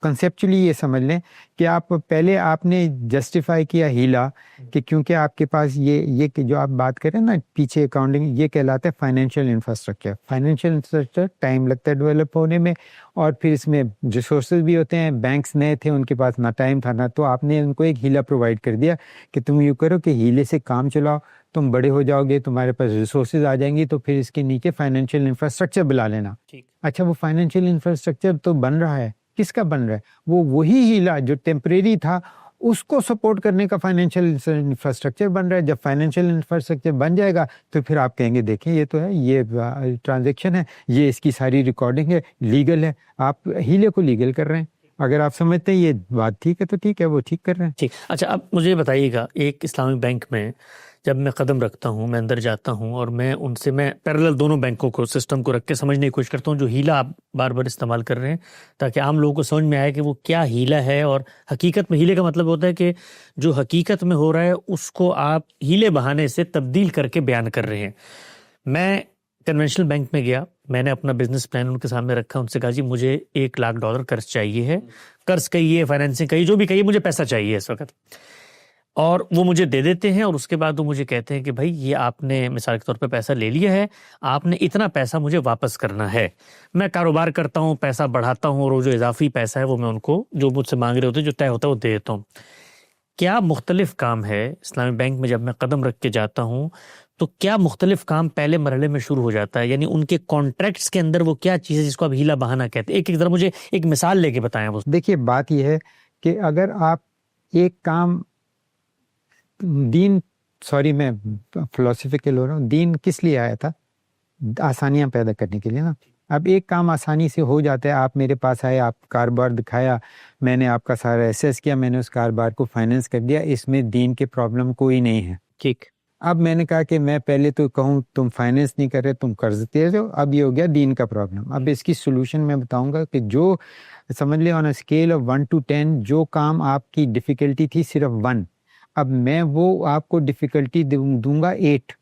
کنسیپچولی یہ سمجھ لیں کہ آپ پہلے آپ نے جسٹیفائی کیا ہیلا کہ کیونکہ آپ کے پاس یہ کہ جو آپ بات کریں نا پیچھے اکاؤنٹنگ، یہ کہلاتا ہے financial infrastructure. Financial infrastructure time لگتا ہے ڈیولپ ہونے میں، اور پھر اس میں ریسورسز بھی ہوتے ہیں. بینکس نئے تھے، ان کے پاس نہ ٹائم تھا نہ، تو آپ نے ان کو ایک ہیلا پرووائڈ کر دیا کہ تم یوں کرو کہ ہیلے سے کام چلاؤ، تم بڑے ہو جاؤ گے، تمہارے پاس ریسورسز آ جائیں گی، تو پھر اس کے نیچے فائنینشیل انفراسٹرکچر بلا لینا. اچھا وہ فائنینشیل انفراسٹرکچر تو بن رہا ہے، کس کا بن رہا ہے؟ وہی ہیلا جو ٹیمپریری تھا اس کو سپورٹ کرنے کا فائنینشیل انفراسٹرکچر بن رہا ہے. جب فائنینشیل انفراسٹرکچر بن جائے گا تو پھر آپ کہیں گے دیکھیں یہ تو ہے، یہ ٹرانزیکشن ہے، یہ اس کی ساری ریکارڈنگ ہے، لیگل ہے. آپ ہیلے کو لیگل کر رہے ہیں. اگر آپ سمجھتے ہیں یہ بات ٹھیک ہے تو ٹھیک ہے، وہ ٹھیک کر رہے ہیں. ٹھیک. اچھا اب مجھے بتائیے گا، ایک اسلامک بینک میں جب میں قدم رکھتا ہوں، میں اندر جاتا ہوں اور میں ان سے میں پیرلل دونوں بینکوں کو سسٹم کو رکھ کے سمجھنے کی کوشش کرتا ہوں جو ہیلا آپ بار بار استعمال کر رہے ہیں، تاکہ عام لوگوں کو سمجھ میں آئے کہ وہ کیا ہیلا ہے. اور حقیقت میں ہیلے کا مطلب ہوتا ہے کہ جو حقیقت میں ہو رہا ہے اس کو آپ ہیلے بہانے سے تبدیل کر کے بیان کر رہے ہیں. میں کنونشنل بینک میں گیا، میں نے اپنا بزنس پلان ان کے سامنے رکھا، ان سے کہا جی مجھے $1,00,000 قرض چاہیے ہے، قرض کہیے فائنینسنگ کہیے جو بھی کہیے، مجھے پیسہ چاہیے اس وقت. اور وہ مجھے دے دیتے ہیں، اور اس کے بعد وہ مجھے کہتے ہیں کہ بھائی یہ آپ نے مثال کے طور پہ پیسہ لے لیا ہے، آپ نے اتنا پیسہ مجھے واپس کرنا ہے. میں کاروبار کرتا ہوں، پیسہ بڑھاتا ہوں، اور وہ جو اضافی پیسہ ہے وہ میں ان کو جو مجھ سے مانگ رہے ہوتے ہیں، جو طے ہوتا ہے وہ دے دیتا ہوں. کیا مختلف کام ہے اسلامی بینک میں جب میں قدم رکھ کے جاتا ہوں تو کیا مختلف کام پہلے مرحلے میں شروع ہو جاتا ہے؟ یعنی ان کے کانٹریکٹس کے اندر وہ کیا چیز ہے جس کو آپ ہیلا بہانا کہتے ہیں؟ ایک ذرا مجھے ایک مثال لے کے بتائیں. وہ دیکھیے بات یہ ہے کہ اگر آپ ایک کام دین، سوری میں فلسفیکل ہو رہا ہوں، دین کس لیے آیا تھا؟ آسانیاں پیدا کرنے کے لیے نا. اب ایک کام آسانی سے ہو جاتا ہے، آپ میرے پاس آئے، آپ کاروبار دکھایا، میں نے آپ کا سارا ایسیس کیا، میں نے اس کاروبار کو فائنینس کر دیا، اس میں دین کے پرابلم کوئی نہیں ہے. ٹھیک. اب میں نے کہا کہ میں پہلے تو کہوں تم فائنینس نہیں کر رہے، تم قرض دے رہے ہو، اب یہ ہو گیا دین کا پرابلم. اب اس کی سولوشن میں بتاؤں گا کہ جو سمجھ لیں آن اے اسکیل آف 1 to 10 جو کام آپ کی ڈیفیکلٹی تھی صرف 1، اب میں وہ آپ کو ڈیفیکلٹی دوں گا 8.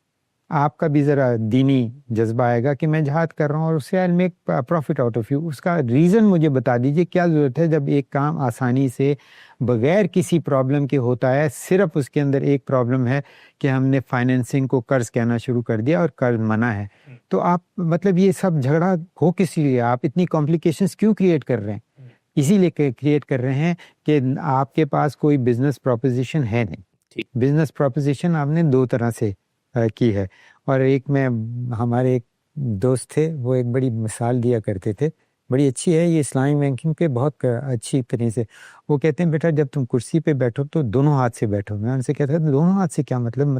آپ کا بھی ذرا دینی جذبہ آئے گا کہ میں جہاد کر رہا ہوں اور اس سے I'll make profit out of you. اس کا ریزن مجھے بتا دیجئے کیا ضرورت ہے جب ایک کام آسانی سے بغیر کسی پرابلم کے ہوتا ہے، صرف اس کے اندر ایک پرابلم ہے کہ ہم نے فائنینسنگ کو قرض کہنا شروع کر دیا اور قرض منع ہے. تو آپ مطلب یہ سب جھگڑا ہو کس لیے؟ آپ اتنی کمپلیکیشنز کیوں کریٹ کر رہے ہیں؟ اسی لیے کریٹ کر رہے ہیں کہ آپ کے پاس کوئی بزنس پروپوزیشن ہے نہیں. بزنس پروپوزیشن آپ نے 2 طرح سے کی ہے. اور ایک میں ہمارے ایک دوست تھے، وہ ایک بڑی مثال دیا کرتے تھے، بڑی اچھی ہے یہ اسلامی بینکنگ پہ بہت اچھی طرح سے. وہ کہتے ہیں بیٹا جب تم کرسی پہ بیٹھو تو دونوں ہاتھ سے بیٹھو. میں ان سے کہتا تھا دونوں ہاتھ سے کیا مطلب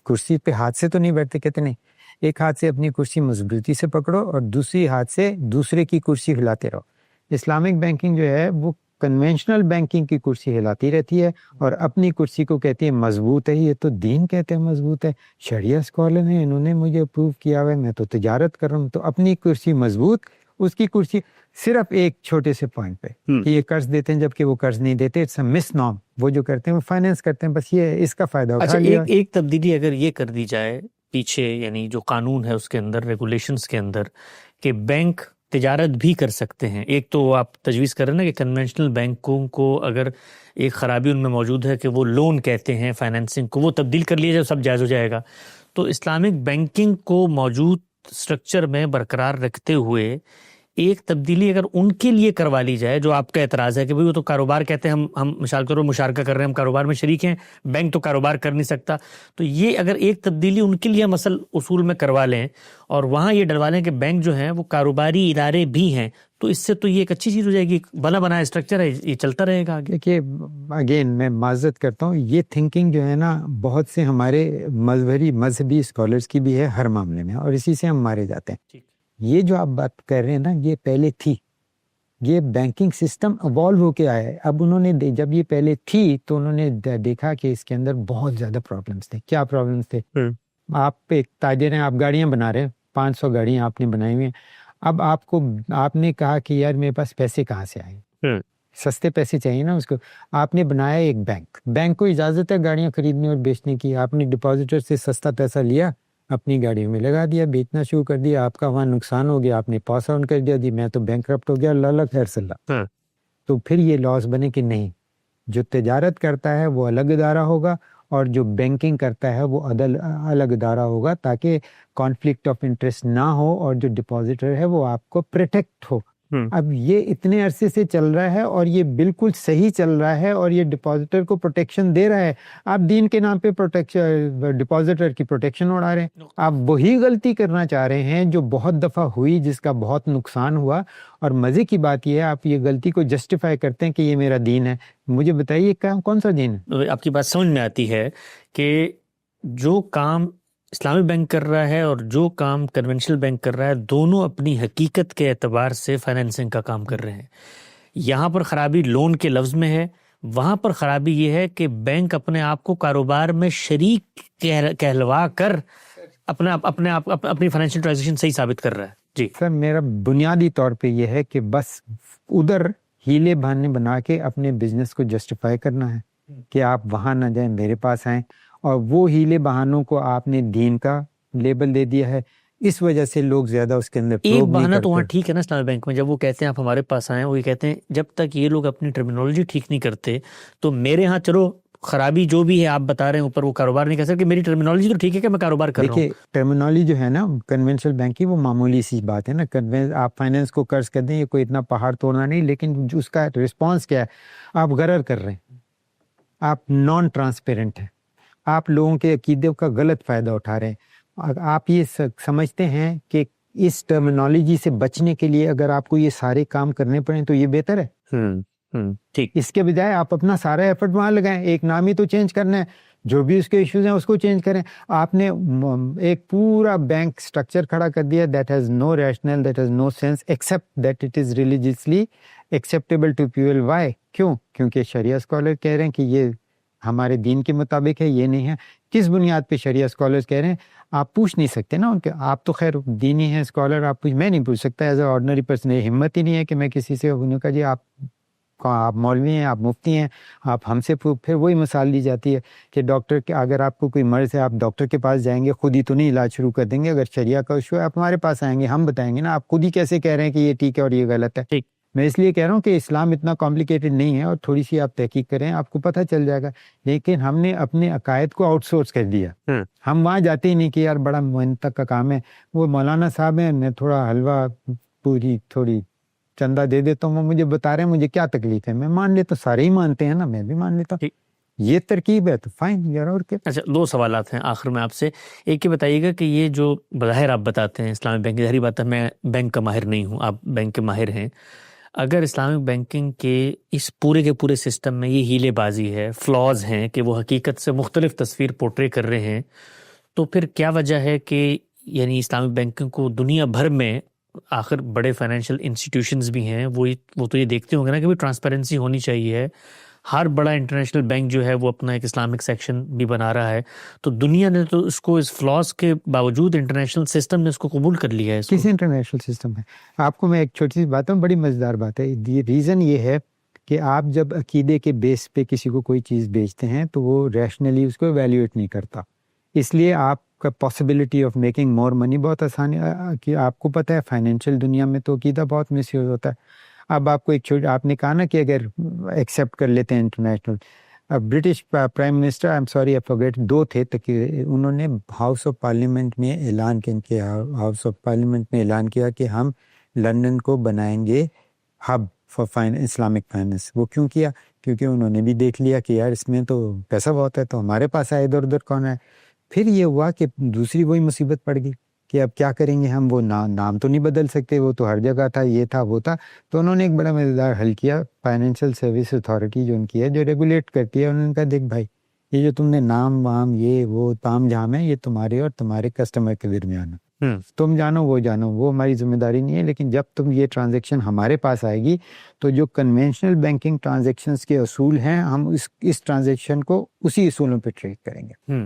کرسی پہ ہاتھ سے تو نہیں بیٹھتے؟ کہتے نہیں، ایک ہاتھ سے اپنی کرسی مضبوطی سے پکڑو اور دوسری ہاتھ سے دوسرے کی کرسی ہلاتے رہو. اسلامک بینکنگ جو ہے وہ کنونشنل بینکنگ کی کرسی ہلاتی رہتی ہے اور اپنی کرسی کو کہتی ہے مضبوط ہے. یہ تو دین کہتے ہیں مضبوط ہے، شریعہ اسکالر ہیں، انہوں نے مجھے اپروو کیا ہوا ہے، میں تو تجارت کر رہا ہوں. تو اپنی کرسی مضبوط، اس کی کرسی صرف ایک چھوٹے سے پوائنٹ پہ کہ یہ قرض دیتے ہیں جبکہ وہ قرض نہیں دیتے. It's a misnomer. وہ جو کرتے ہیں وہ فائنینس کرتے ہیں، بس یہ اس کا فائدہ اٹھا لیا. ایک تبدیلی اگر یہ کر دی جائے پیچھے، یعنی جو قانون ہے اس کے اندر، ریگولیشنز کے اندر، کہ بینک تجارت بھی کر سکتے ہیں. ایک تو آپ تجویز کر رہے ہیں نا کہ کنونشنل بینکوں کو اگر ایک خرابی ان میں موجود ہے کہ وہ لون کہتے ہیں فائنینسنگ کو، وہ تبدیل کر لیا جائے، سب جائز ہو جائے گا. تو اسلامک بینکنگ کو موجود سٹرکچر میں برقرار رکھتے ہوئے ایک تبدیلی اگر ان کے لیے کروا لی جائے، جو آپ کا اعتراض ہے کہ بھئی وہ تو کاروبار کہتے ہیں، ہم مثال کرو مشارکہ کر رہے ہیں، ہم کاروبار میں شریک ہیں، بینک تو کاروبار کر نہیں سکتا، تو یہ اگر ایک تبدیلی ان کے لیے ہم اصل اصول میں کروا لیں اور وہاں یہ ڈلوا لیں کہ بینک جو ہیں وہ کاروباری ادارے بھی ہیں، تو اس سے تو یہ ایک اچھی چیز ہو جائے گی. بنا بنایا اسٹرکچر ہے، یہ چلتا رہے گا آگے. دیکھیے اگین میں معذرت کرتا ہوں، یہ تھنکنگ جو ہے نا بہت سے ہمارے مذہبی اسکالرس کی بھی ہے ہر معاملے میں، اور اسی سے ہم مارے جاتے ہیں. یہ جو آپ بات کر رہے ہیں نا یہ پہلے تھی، یہ بینکنگ سسٹم ایوالو ہو کے آیا ہے. اب انہوں نے جب یہ پہلے تھی تو انہوں نے دیکھا کہ اس کے اندر بہت زیادہ پرابلمس تھے. کیا پرابلمس تھے؟ آپ ایک تاجر ہیں، آپ گاڑیاں بنا رہے ہیں، 500 گاڑیاں آپ نے بنائی ہوئی ہیں. اب آپ نے کہا کہ یار میرے پاس پیسے کہاں سے آئے، سستے پیسے چاہیے نا اس کو. آپ نے بنایا ایک بینک کو اجازت ہے گاڑیاں خریدنے اور بیچنے کی. آپ نے ڈپازیٹر سے سستا پیسہ لیا اپنی گاڑی میں لگا دیا, بیچنا شروع کر دیا, آپ کا وہاں نقصان ہو گیا, آپ نے پاس آن کر دیا, میں تو بینکرپٹ ہو گیا, اللہ اللہ خیر صلی اللہ. تو پھر یہ لاس بنے کہ نہیں, جو تجارت کرتا ہے وہ الگ ادارہ ہوگا اور جو بینکنگ کرتا ہے وہ الگ ادارہ ہوگا, تاکہ کانفلکٹ آف انٹرسٹ نہ ہو اور جو ڈپازیٹر ہے وہ آپ کو پروٹیکٹ ہو. اب یہ اتنے عرصے سے چل رہا ہے اور یہ بالکل صحیح چل رہا ہے اور یہ ڈپازیٹر کو پروٹیکشن دے رہا ہے. آپ دین کے نام پہ ڈپازیٹر کی پروٹیکشن اڑا رہے ہیں. آپ وہی غلطی کرنا چاہ رہے ہیں جو بہت دفعہ ہوئی, جس کا بہت نقصان ہوا, اور مزے کی بات یہ ہے آپ یہ غلطی کو جسٹیفائی کرتے ہیں کہ یہ میرا دین ہے. مجھے بتائیے کون سا دین ہے؟ آپ کی بات سمجھ میں آتی ہے کہ جو کام اسلامی بینک کر رہا ہے اور جو کام کنونشنل بینک کر رہا ہے, دونوں اپنی حقیقت کے اعتبار سے فائنینسنگ کا کام کر رہے ہیں. یہاں پر خرابی لون کے لفظ میں ہے, وہاں پر خرابی یہ ہے کہ بینک اپنے آپ کو کاروبار میں شریک کہلوا کر اپنی فائنینشیل ٹرانزیکشن صحیح ثابت کر رہا ہے. جی سر, میرا بنیادی طور پہ یہ ہے کہ بس ادھر ہیلے بہانے بنا کے اپنے بزنس کو جسٹیفائی کرنا ہے کہ آپ وہاں نہ جائیں, میرے پاس آئیں, اور وہ ہیلے بہانوں کو آپ نے دین کا لیبل دے دیا ہے, اس وجہ سے لوگ زیادہ اس کے اندر ایک بہانہ تو وہاں ٹھیک ہے نا اسلامی بینک میں, جب وہ کہتے ہیں آپ ہمارے پاس آئیں, وہ یہ کہتے ہیں جب تک یہ لوگ اپنی ٹرمینالوجی ٹھیک نہیں کرتے تو میرے ہاں چلو خرابی جو بھی ہے آپ بتا رہے ہیں اوپر, وہ کاروبار نہیں کر سکتے, میری ٹرمینالوجی تو ٹھیک ہے کہ میں کاروبار کر رہا ہوں. دیکھیے ٹرمینالوجی جو ہے نا کنونشنل بینک کی, وہ معمولی سی بات ہے نا. آپ فائنینس کو قرض کر دیں, یہ کوئی اتنا پہاڑ توڑنا نہیں, لیکن اس کا رسپانس کیا ہے, آپ غرر کر رہے ہیں, آپ نان ٹرانسپیرنٹ ہیں, آپ لوگوں کے عقیدے کا غلط فائدہ اٹھا رہے ہیں. آپ یہ سمجھتے ہیں کہ اس ٹرمینالوجی سے بچنے کے لیے اگر آپ کو یہ سارے کام کرنے پڑیں تو یہ بہتر ہے. ٹھیک, اس کے بجائے آپ اپنا سارا ایفرٹ وہاں لگائیں, ایک نام ہی تو چینج کرنا ہے, جو بھی اس کے ایشوز ہیں اس کو چینج کریں. آپ نے ایک پورا بینک سٹرکچر کھڑا کر دیا, that has no rational, that has no sense, except that it is religiously acceptable to people. Why? کیوں؟ کیونکہ شریعہ اسکالر کہہ رہے ہیں کہ یہ ہمارے دین کے مطابق ہے, یہ نہیں ہے. کس بنیاد پہ شریعہ اسکالرز کہہ رہے ہیں؟ آپ پوچھ نہیں سکتے نا ان کے, آپ تو خیر دینی ہیں اسکالر, آپ میں نہیں پوچھ سکتا ایز اے آرڈنری پرسن. یہ ہمت ہی نہیں ہے کہ میں کسی سے انہوں کا جی آپ مولوی ہیں, آپ مفتی ہیں, آپ ہم سے پھر وہی مثال دی جاتی ہے کہ ڈاکٹر کے, اگر آپ کو کوئی مرض ہے آپ ڈاکٹر کے پاس جائیں گے, خود ہی تو نہیں علاج شروع کر دیں گے. اگر شریعہ کا ایشو ہے آپ ہمارے پاس آئیں گے, ہم بتائیں گے نا, آپ خود ہی کیسے کہہ رہے ہیں کہ یہ ٹھیک ہے اور یہ غلط ہے. میں اس لیے کہہ رہا ہوں کہ اسلام اتنا کمپلیکیٹڈ نہیں ہے, اور تھوڑی سی آپ تحقیق کریں آپ کو پتہ چل جائے گا. لیکن ہم نے اپنے عقائد کو آؤٹ سورس کر دیا, ہم وہاں جاتے ہی نہیں کہ یار بڑا محنت کا کام ہے, وہ مولانا صاحب ہیں, میں تھوڑا حلوہ پوری تھوڑی چندہ دے دیتا ہوں, وہ مجھے بتا رہے ہیں مجھے کیا تکلیف ہے, میں مان لیتا ہوں, سارے ہی مانتے ہیں نا, میں بھی مان لیتا ہوں. یہ ترکیب ہے تو فائن یار, اور کیا. اچھا, دو سوالات ہیں آخر میں آپ سے. ایک یہ بتائیے گا کہ یہ جو بظاہر آپ بتاتے ہیں اسلامی بینک, ظاہری بات ہے میں بینک کا ماہر نہیں ہوں, آپ بینک کے ماہر ہیں, اگر اسلامک بینکنگ کے اس پورے کے پورے سسٹم میں یہ ہیلے بازی ہے, فلاز ہیں کہ وہ حقیقت سے مختلف تصویر پورٹرے کر رہے ہیں, تو پھر کیا وجہ ہے کہ یعنی اسلامک بینکنگ کو دنیا بھر میں, آخر بڑے فائنینشیل انسٹیٹیوشنز بھی ہیں, وہ تو یہ دیکھتے ہوں گے نا کہ ٹرانسپیرنسی ہونی چاہیے. ہر بڑا انٹرنیشنل بینک جو ہے وہ اپنا ایک اسلامک سیکشن بھی بنا رہا ہے, تو دنیا نے تو اس کو اس فلاس کے باوجود انٹرنیشنل سسٹم نے اس کو قبول کر لیا ہے. کس انٹرنیشنل سسٹم ہے؟ آپ کو میں ایک چھوٹی سی بات ہوں, بڑی مزیدار بات ہے. ریزن یہ ہے کہ آپ جب عقیدے کے بیس پہ کسی کو کوئی چیز بیچتے ہیں تو وہ ریشنلی اس کو ایویلیویٹ نہیں کرتا, اس لیے آپ کا پاسبلٹی آف میکنگ مور منی بہت آسان ہے. کہ آپ کو پتہ ہے فائنینشیل دنیا میں تو عقیدہ بہت مس یوز ہوتا ہے. اب آپ کو ایک آپ نے کہا نا کہ اگر ایکسیپٹ کر لیتے ہیں international, British prime minister, I am sorry I forget, دو تھے, انہوں نے ہاؤس آف پارلیمنٹ میں اعلان کیا, ہاؤس آف پارلیمنٹ میں اعلان کیا کہ ہم لندن کو بنائیں گے ہب فار اسلامک فائنینس. وہ کیوں کیا؟ کیونکہ انہوں نے بھی دیکھ لیا کہ یار اس میں تو پیسہ بہت ہے, تو ہمارے پاس آئے ادھر ادھر کون ہے. پھر یہ ہوا کہ دوسری وہی مصیبت پڑ گئی کہ اب کیا کریں گے ہم, وہ نام تو نہیں بدل سکتے, وہ تو ہر جگہ تھا, یہ تھا وہ تھا. تو انہوں نے ایک بڑا مزیدار حل کیا, فائنینشیل سروس اتھارٹی جو ان کی ہے, جو ریگولیٹ کرتی ہے, انہوں نے کہا دیکھ بھائی یہ جو تم نے نام وام یہ وہ تام جام ہے, یہ تمہارے اور تمہارے کسٹمر کے درمیان ہے, تم جانو وہ جانو, وہ ہماری ذمہ داری نہیں ہے. لیکن جب تم یہ ٹرانزیکشن ہمارے پاس آئے گی تو جو کنونشنل بینکنگ ٹرانزیکشنز کے اصول ہیں ہم اس ٹرانزیکشن کو اسی اصولوں پہ ٹریڈ کریں گے.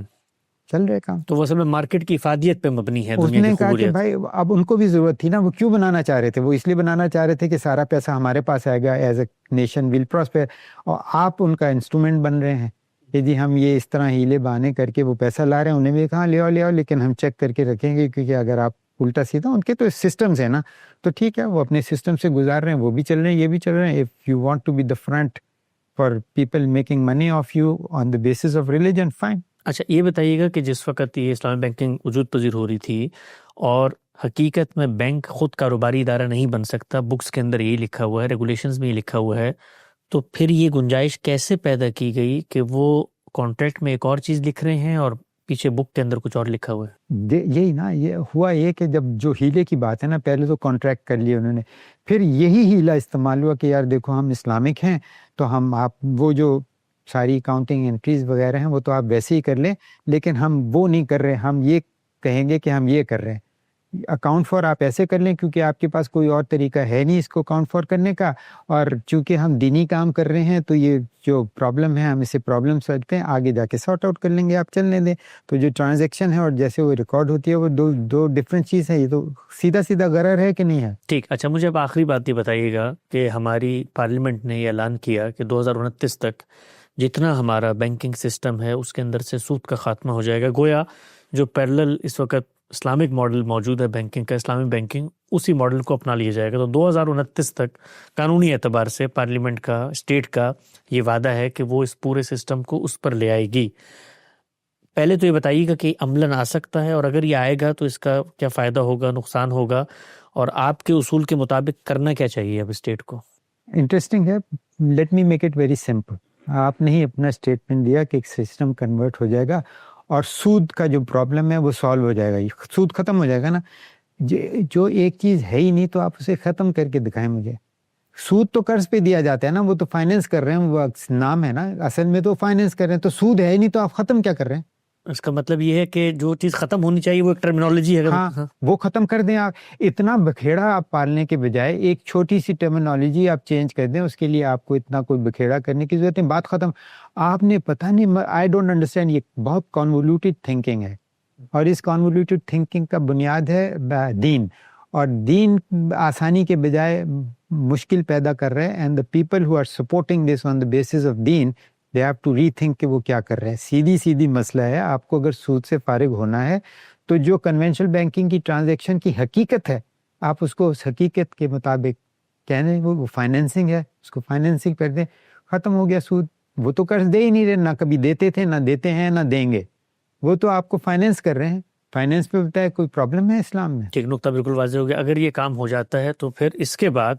چل رہے کام. تو وہ اصل میں مارکیٹ کی افادیت پہ مبنی ہے. اس نے کہا کہ بھائی اب ان کو بھی ضرورت تھی نا, وہ کیوں بنانا چاہ رہے تھے, وہ اس لیے بنانا چاہ رہے تھے کہ سارا پیسہ ہمارے پاس آئے گا, as a nation will prosper, اور آپ ان کا انسٹرومنٹ بن رہے ہیں. کہ جی ہم یہ اس طرح ہیلے بہانے کر کے وہ پیسہ لا رہے ہیں, انہیں بھی کہا لے آؤ لیکن ہم چیک کر کے رکھیں گے, کیونکہ اگر آپ الٹا سیدھا, ان کے تو سسٹمز ہیں نا, تو ٹھیک ہے وہ اپنے سسٹم سے گزار رہے ہیں, وہ بھی چل رہے ہیں یہ بھی چل رہے ہیں. If you want to be the front for people making money off you on the basis of religion, fine. اچھا یہ بتائیے گا کہ جس وقت یہ اسلامی بینکنگ وجود پذیر ہو رہی تھی اور حقیقت میں بینک خود کاروباری ادارہ نہیں بن سکتا, بکس کے اندر یہی لکھا ہوا ہے, ریگولیشنز میں یہ لکھا ہوا ہے, تو پھر یہ گنجائش کیسے پیدا کی گئی کہ وہ کانٹریکٹ میں ایک اور چیز لکھ رہے ہیں اور پیچھے بک کے اندر کچھ اور لکھا ہوا ہے؟ یہی نا, یہ ہوا یہ کہ جب جو ہیلے کی بات ہے نا, پہلے تو کانٹریکٹ کر لیے انہوں نے, پھر یہی ہیلا استعمال ہوا کہ یار دیکھو ہم اسلامک ہیں تو ہم آپ وہ جو ساری اکاؤنٹنگ انٹریز وغیرہ ہیں وہ تو آپ ویسے ہی کر لیں, لیکن ہم وہ نہیں کر رہے, ہم یہ کہیں گے کہ ہم یہ کر رہے ہیں. اکاؤنٹ فار آپ ایسے کر لیں کیونکہ آپ کے پاس کوئی اور طریقہ ہے نہیں اس کو اکاؤنٹ فار کرنے کا, اور چونکہ ہم دینی کام کر رہے ہیں تو یہ جو پرابلم ہے ہم اسے پرابلم سمجھتے ہیں, آگے جا کے سارٹ آؤٹ کر لیں گے, آپ چلنے دیں. تو جو ٹرانزیکشن ہے اور جیسے وہ ریکارڈ ہوتی ہے وہ دو ڈفرینٹ چیز ہے. یہ تو سیدھا سیدھا غرر ہے کہ نہیں ہے؟ ٹھیک. اچھا مجھے اب آخری بات یہ بتائیے گا کہ ہماری پارلیمنٹ نے یہ اعلان کیا کہ 2029 تک جتنا ہمارا بینکنگ سسٹم ہے اس کے اندر سے سود کا خاتمہ ہو جائے گا. گویا جو پیرلل اس وقت اسلامک ماڈل موجود ہے بینکنگ کا, اسلامی بینکنگ, اسی ماڈل کو اپنا لیا جائے گا. تو 2029 تک قانونی اعتبار سے پارلیمنٹ کا, اسٹیٹ کا یہ وعدہ ہے کہ وہ اس پورے سسٹم کو اس پر لے آئے گی. پہلے تو یہ بتائیے گا کہ عملاً آ سکتا ہے, اور اگر یہ آئے گا تو اس کا کیا فائدہ ہوگا, نقصان ہوگا, اور آپ کے اصول کے مطابق کرنا کیا چاہیے اب اسٹیٹ کو؟ انٹرسٹنگ ہے. Let me make it very simple. آپ نے ہی اپنا اسٹیٹمنٹ دیا کہ ایک سسٹم کنورٹ ہو جائے گا اور سود کا جو پرابلم ہے وہ سالو ہو جائے گا, سود ختم ہو جائے گا نا. جو ایک چیز ہے ہی نہیں تو آپ اسے ختم کر کے دکھائیں مجھے. سود تو قرض پہ دیا جاتا ہے نا, وہ تو فائنینس کر رہے ہیں, وہ نام ہے نا, اصل میں تو فائنینس کر رہے ہیں. تو سود ہے ہی نہیں تو آپ ختم کیا کر رہے ہیں؟ اس کا مطلب یہ ہے کہ جو چیز ختم ہونی چاہیے وہ ایک ٹرمینالوجی ہے. ہاں وہ ختم کر دیں آپ. اتنا بکھیڑا آپ پالنے کے بجائے ایک چھوٹی سی ٹرمینالوجی آپ چینج کر دیں, اس کے لیے آپ کو اتنا کوئی بکھیڑا کرنے کی ضرورت نہیں, بات ختم. آپ نے پتہ نہیں, آئی ڈونٹ انڈرسٹینڈ, یہ بہت کانولیوٹیڈ تھنکنگ ہے, اور اس کانولیوٹیڈ تھنکنگ کا بنیاد ہے دین, اور دین آسانی کے بجائے مشکل پیدا کر رہے ہیں. And the people who are supporting this on the basis of دین, they have to rethink کہ وہ کیا کر رہے ہیں. سیدھی مسئلہ ہے, آپ کو اگر سود سے فارغ ہونا ہے تو جو کنونشنل بینکنگ کی ٹرانزیکشن کی حقیقت ہے آپ اس کو اس حقیقت کے مطابق کہنے, وہ فائنینسنگ ہے, اس کو فائنینسنگ کر دیں, ختم ہو گیا سود. وہ تو قرض دے ہی نہیں رہے, نہ کبھی دیتے تھے, نہ دیتے ہیں, نہ دیں گے, وہ تو آپ کو فائنینس کر رہے ہیں. فائنینس پہ بتائے کوئی پرابلم ہے اسلام میں؟ ٹھیک, نقطہ بالکل واضح ہو گیا. اگر یہ کام ہو جاتا ہے تو پھر اس کے بعد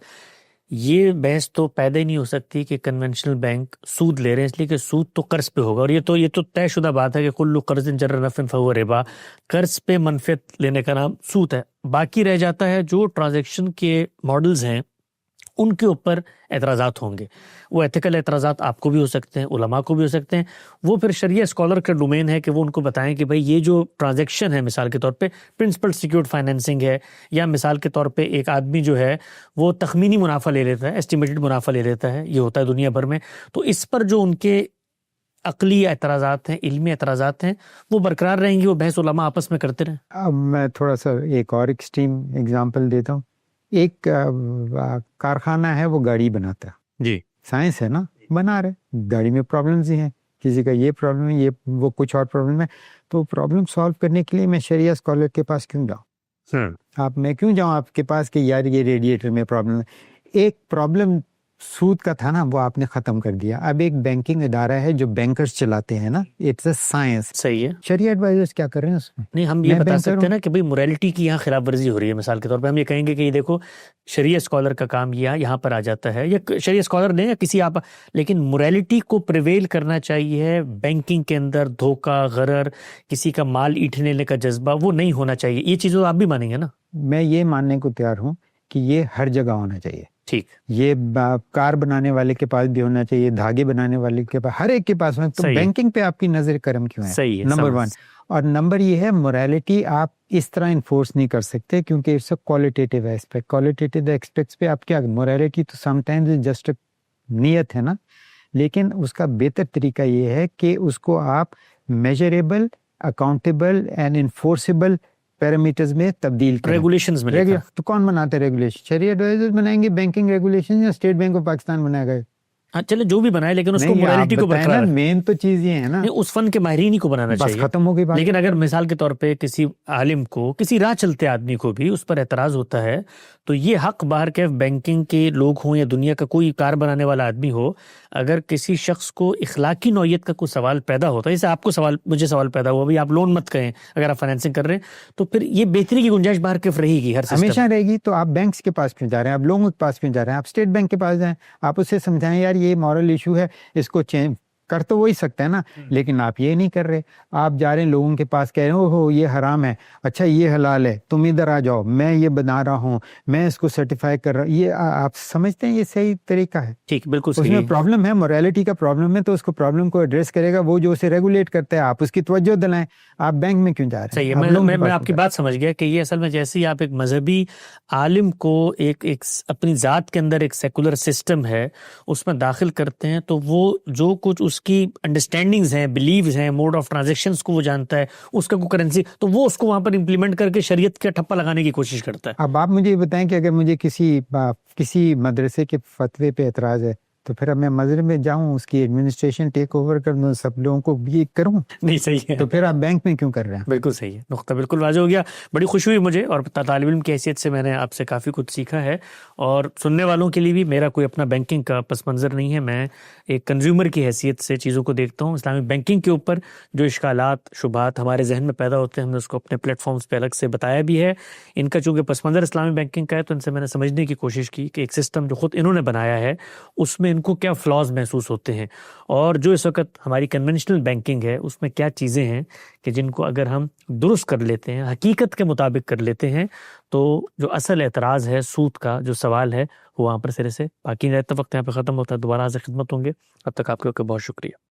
یہ بحث تو پیدا ہی نہیں ہو سکتی کہ کنونشنل بینک سود لے رہے ہیں, اس لیے کہ سود تو قرض پہ ہوگا, اور یہ تو طے شدہ بات ہے کہ کل قرض جر نفع فہو ربا, قرض پہ منفعت لینے کا نام سود ہے. باقی رہ جاتا ہے جو ٹرانزیکشن کے ماڈلز ہیں ان کے اوپر اعتراضات ہوں گے. وہ ایتھیکل اعتراضات آپ کو بھی ہو سکتے ہیں, علماء کو بھی ہو سکتے ہیں. وہ پھر شریعہ اسکالر کا ڈومین ہے کہ وہ ان کو بتائیں کہ بھائی یہ جو ٹرانزیکشن ہے, مثال کے طور پہ پرنسپل سیکیورڈ فائنینسنگ ہے, یا مثال کے طور پہ ایک آدمی جو ہے وہ تخمینی منافع لے لیتا ہے, ایسٹیمیٹڈ منافع لے لیتا ہے, یہ ہوتا ہے دنیا بھر میں. تو اس پر جو ان کے عقلی اعتراضات ہیں, علمی اعتراضات ہیں, وہ برقرار رہیں گی, وہ بحث علماء آپس میں کرتے رہیں. اب میں تھوڑا سا ایک اور ایکسٹریم ایگزامپل دیتا ہوں. ایک کارخانہ ہے, وہ گاڑی بناتا ہے, جی سائنس ہے نا, بنا رہے, گاڑی میں پرابلمز ہی ہیں, کسی کا یہ پرابلم ہے, یہ وہ کچھ اور پرابلم ہے. تو پرابلم سالو کرنے کے لیے میں شریعہ اسکالر کے پاس کیوں جاؤں؟ میں کیوں جاؤں آپ کے پاس کہ یار یہ ریڈیٹر میں پرابلم ہے. ایک پرابلم سود کا تھا نا, وہ آپ نے ختم کر دیا. اب ایک بینکنگ ادارہ ہے جو بینکرز چلاتے ہیں نا, اٹس اے سائنس. صحیح ہے. شریعہ ایڈوائزرز کیا کر رہے ہیں اس میں؟ نہیں, ہم یہ بتا سکتے ہیں نا کہ بھئی موریلٹی کی یہاں خلاف ورزی ہو رہی ہے. مثال کے طور پہ ہم یہ کہیں گے کہ یہ دیکھو شریعہ اسکالر کا کام یہاں پر آ جاتا ہے, یا شریعہ اسکالر نہیں, یا کسی آپ, لیکن موریلٹی کو پریویل کرنا چاہیے. بینکنگ کے اندر دھوکہ, غرر, کسی کا مال ایٹھنے لینے کا جذبہ وہ نہیں ہونا چاہیے. یہ چیزوں آپ بھی مانیں گے نا؟ میں یہ ماننے کو تیار ہوں کہ یہ ہر جگہ ہونا چاہیے. ٹھیک, یہ کار بنانے والے کے پاس بھی ہونا چاہیے, دھاگے بنانے والے کے پاس, ہر ایک کے پاس. تو بینکنگ پہ آپ کی نظر کرم کیوں ہے؟ صحیح ہے, نمبر 1. اور نمبر یہ ہے, موریلٹی آپ اس طرح انفورس نہیں کر سکتے کیونکہ it's a qualitative aspect. Qualitative aspects پہ آپ کیا, موریلٹی تو سم ٹائمز جسٹ نیت ہے نا, لیکن اس کا بہتر طریقہ یہ ہے کہ اس کو آپ میجریبل, اکاؤنٹیبل اینڈ انفورسیبل پیرامیٹرز میں تبدیل کریں. ریگولیشنز میں تو کون بناتے ہیں ریگولیشن؟ شریعہ ایڈوائزرز بنائیں گے بینکنگ ریگولیشن, یا اسٹیٹ بینک آف پاکستان بنائے گا؟ چلے جو بھی بنائے لیکن اس کو نہیں، آپ morality کو بتائیں برقرار نا، رکھیں۔ مین تو چیز یہ ہے نا، نہیں، اس فن کے ماہرین ہی کو بنانا بس چاہیے۔ ختم ہو گئی بات۔ لیکن اگر مثال کے طور پہ کسی عالم کو، کسی راہ چلتے آدمی کو بھی اس پر اعتراض ہوتا ہے تو یہ حق باہر کے بینکنگ کے لوگ ہوں یا دنیا کا کوئی کار بنانے والا آدمی ہو، اگر کسی شخص کو اخلاقی نوعیت کا کوئی سوال پیدا ہوتا ہے، جیسے آپ کو مجھے سوال پیدا ہوا بھی آپ لون مت کریں اگر آپ فائنینسنگ کر رہے ہیں، تو پھر یہ بہتری کی گنجائش باہر کے رہے گی ہر سسٹم۔ ہمیشہ رہے گی۔ تو آپ بینکس کے پاس کیوں جا رہے ہیں؟ آپ لوگوں کے پاس کیوں جا رہے ہیں؟ آپ اسٹیٹ بینک کے پاس جائیں، آپ اسے سمجھائیں یار یہ مورل ایشو ہے، اس کو چینج کر تو وہی سکتے ہیں نا، لیکن آپ یہ نہیں کر رہے۔ آپ جا رہے ہیں لوگوں کے پاس، کہہ رہے ہو یہ حرام ہے، اچھا یہ حلال ہے، تم ادھر آ جاؤ، میں یہ بنا رہا ہوں، میں اس کو سرٹیفائی کر رہا ہوں۔ یہ آپ سمجھتے ہیں یہ صحیح طریقہ ہے؟ ٹھیک، بالکل اس صحیح میں ہے۔ پرابلم ہے، موریلٹی کا پرابلم ہے، تو اس کو پرابلم کو ایڈریس کرے گا وہ جو اسے ریگولیٹ کرتا ہے، آپ اس کی توجہ دلائیں۔ آپ بینک میں کیوں جا رہے صحیح ہیں؟ ہے، میں آپ کی بات سمجھ گیا کہ یہ اصل میں جیسے ہی آپ ایک مذہبی عالم کو ایک اپنی ذات کے اندر ایک سیکولر سسٹم ہے اس میں داخل کرتے ہیں، تو وہ جو کچھ اس کی انڈرسٹینڈنگز ہیں، بلیوز ہیں، موڈ آف ٹرانزیکشنز کو وہ جانتا ہے، اس کا کوئی کرنسی، تو وہ اس کو وہاں پر امپلیمنٹ کر کے شریعت کا ٹھپا لگانے کی کوشش کرتا ہے۔ اب آپ مجھے یہ بتائیں کہ اگر مجھے کسی مدرسے کے فتوے پہ اعتراض ہے تو پھر اب میں مدرسے میں جاؤں، اس کی ایڈمنسٹریشن ٹیک اوور کر دوں، سب لوگوں کو یہ کروں؟ نہیں، صحیح ہے، تو پھر آپ بینک میں کیوں کر رہے ہیں؟ بالکل صحیح ہے، نقطہ بالکل واضح ہو گیا۔ بڑی خوشی ہوئی مجھے، اور طالب علم کی حیثیت سے میں نے آپ سے کافی کچھ سیکھا ہے، اور سننے والوں کے لیے بھی میرا کوئی اپنا بینکنگ کا پس منظر نہیں ہے، میں ایک کنزیومر کی حیثیت سے چیزوں کو دیکھتا ہوں۔ اسلامی بینکنگ کے اوپر جو اشکالات، شبہات ہمارے ذہن میں پیدا ہوتے ہیں، ہم نے اس کو اپنے پلیٹ فارمز پہ الگ سے بتایا بھی ہے۔ ان کا چونکہ پس منظر اسلامی بینکنگ کا ہے تو ان سے میں نے سمجھنے کی کوشش کی کہ ایک سسٹم جو خود انہوں نے بنایا ہے اس میں ان کو کیا فلاز محسوس ہوتے ہیں، اور جو اس وقت ہماری کنونشنل بینکنگ ہے اس میں کیا چیزیں ہیں کہ جن کو اگر ہم درست کر لیتے ہیں، حقیقت کے مطابق کر لیتے ہیں، تو جو اصل اعتراض ہے، سود کا جو سوال ہے، وہ وہاں پر سرے سے باقی رہتا۔ وقت یہاں پہ ختم ہوتا ہے، دوبارہ سے خدمت ہوں گے، اب تک آپ کے بہت شکریہ۔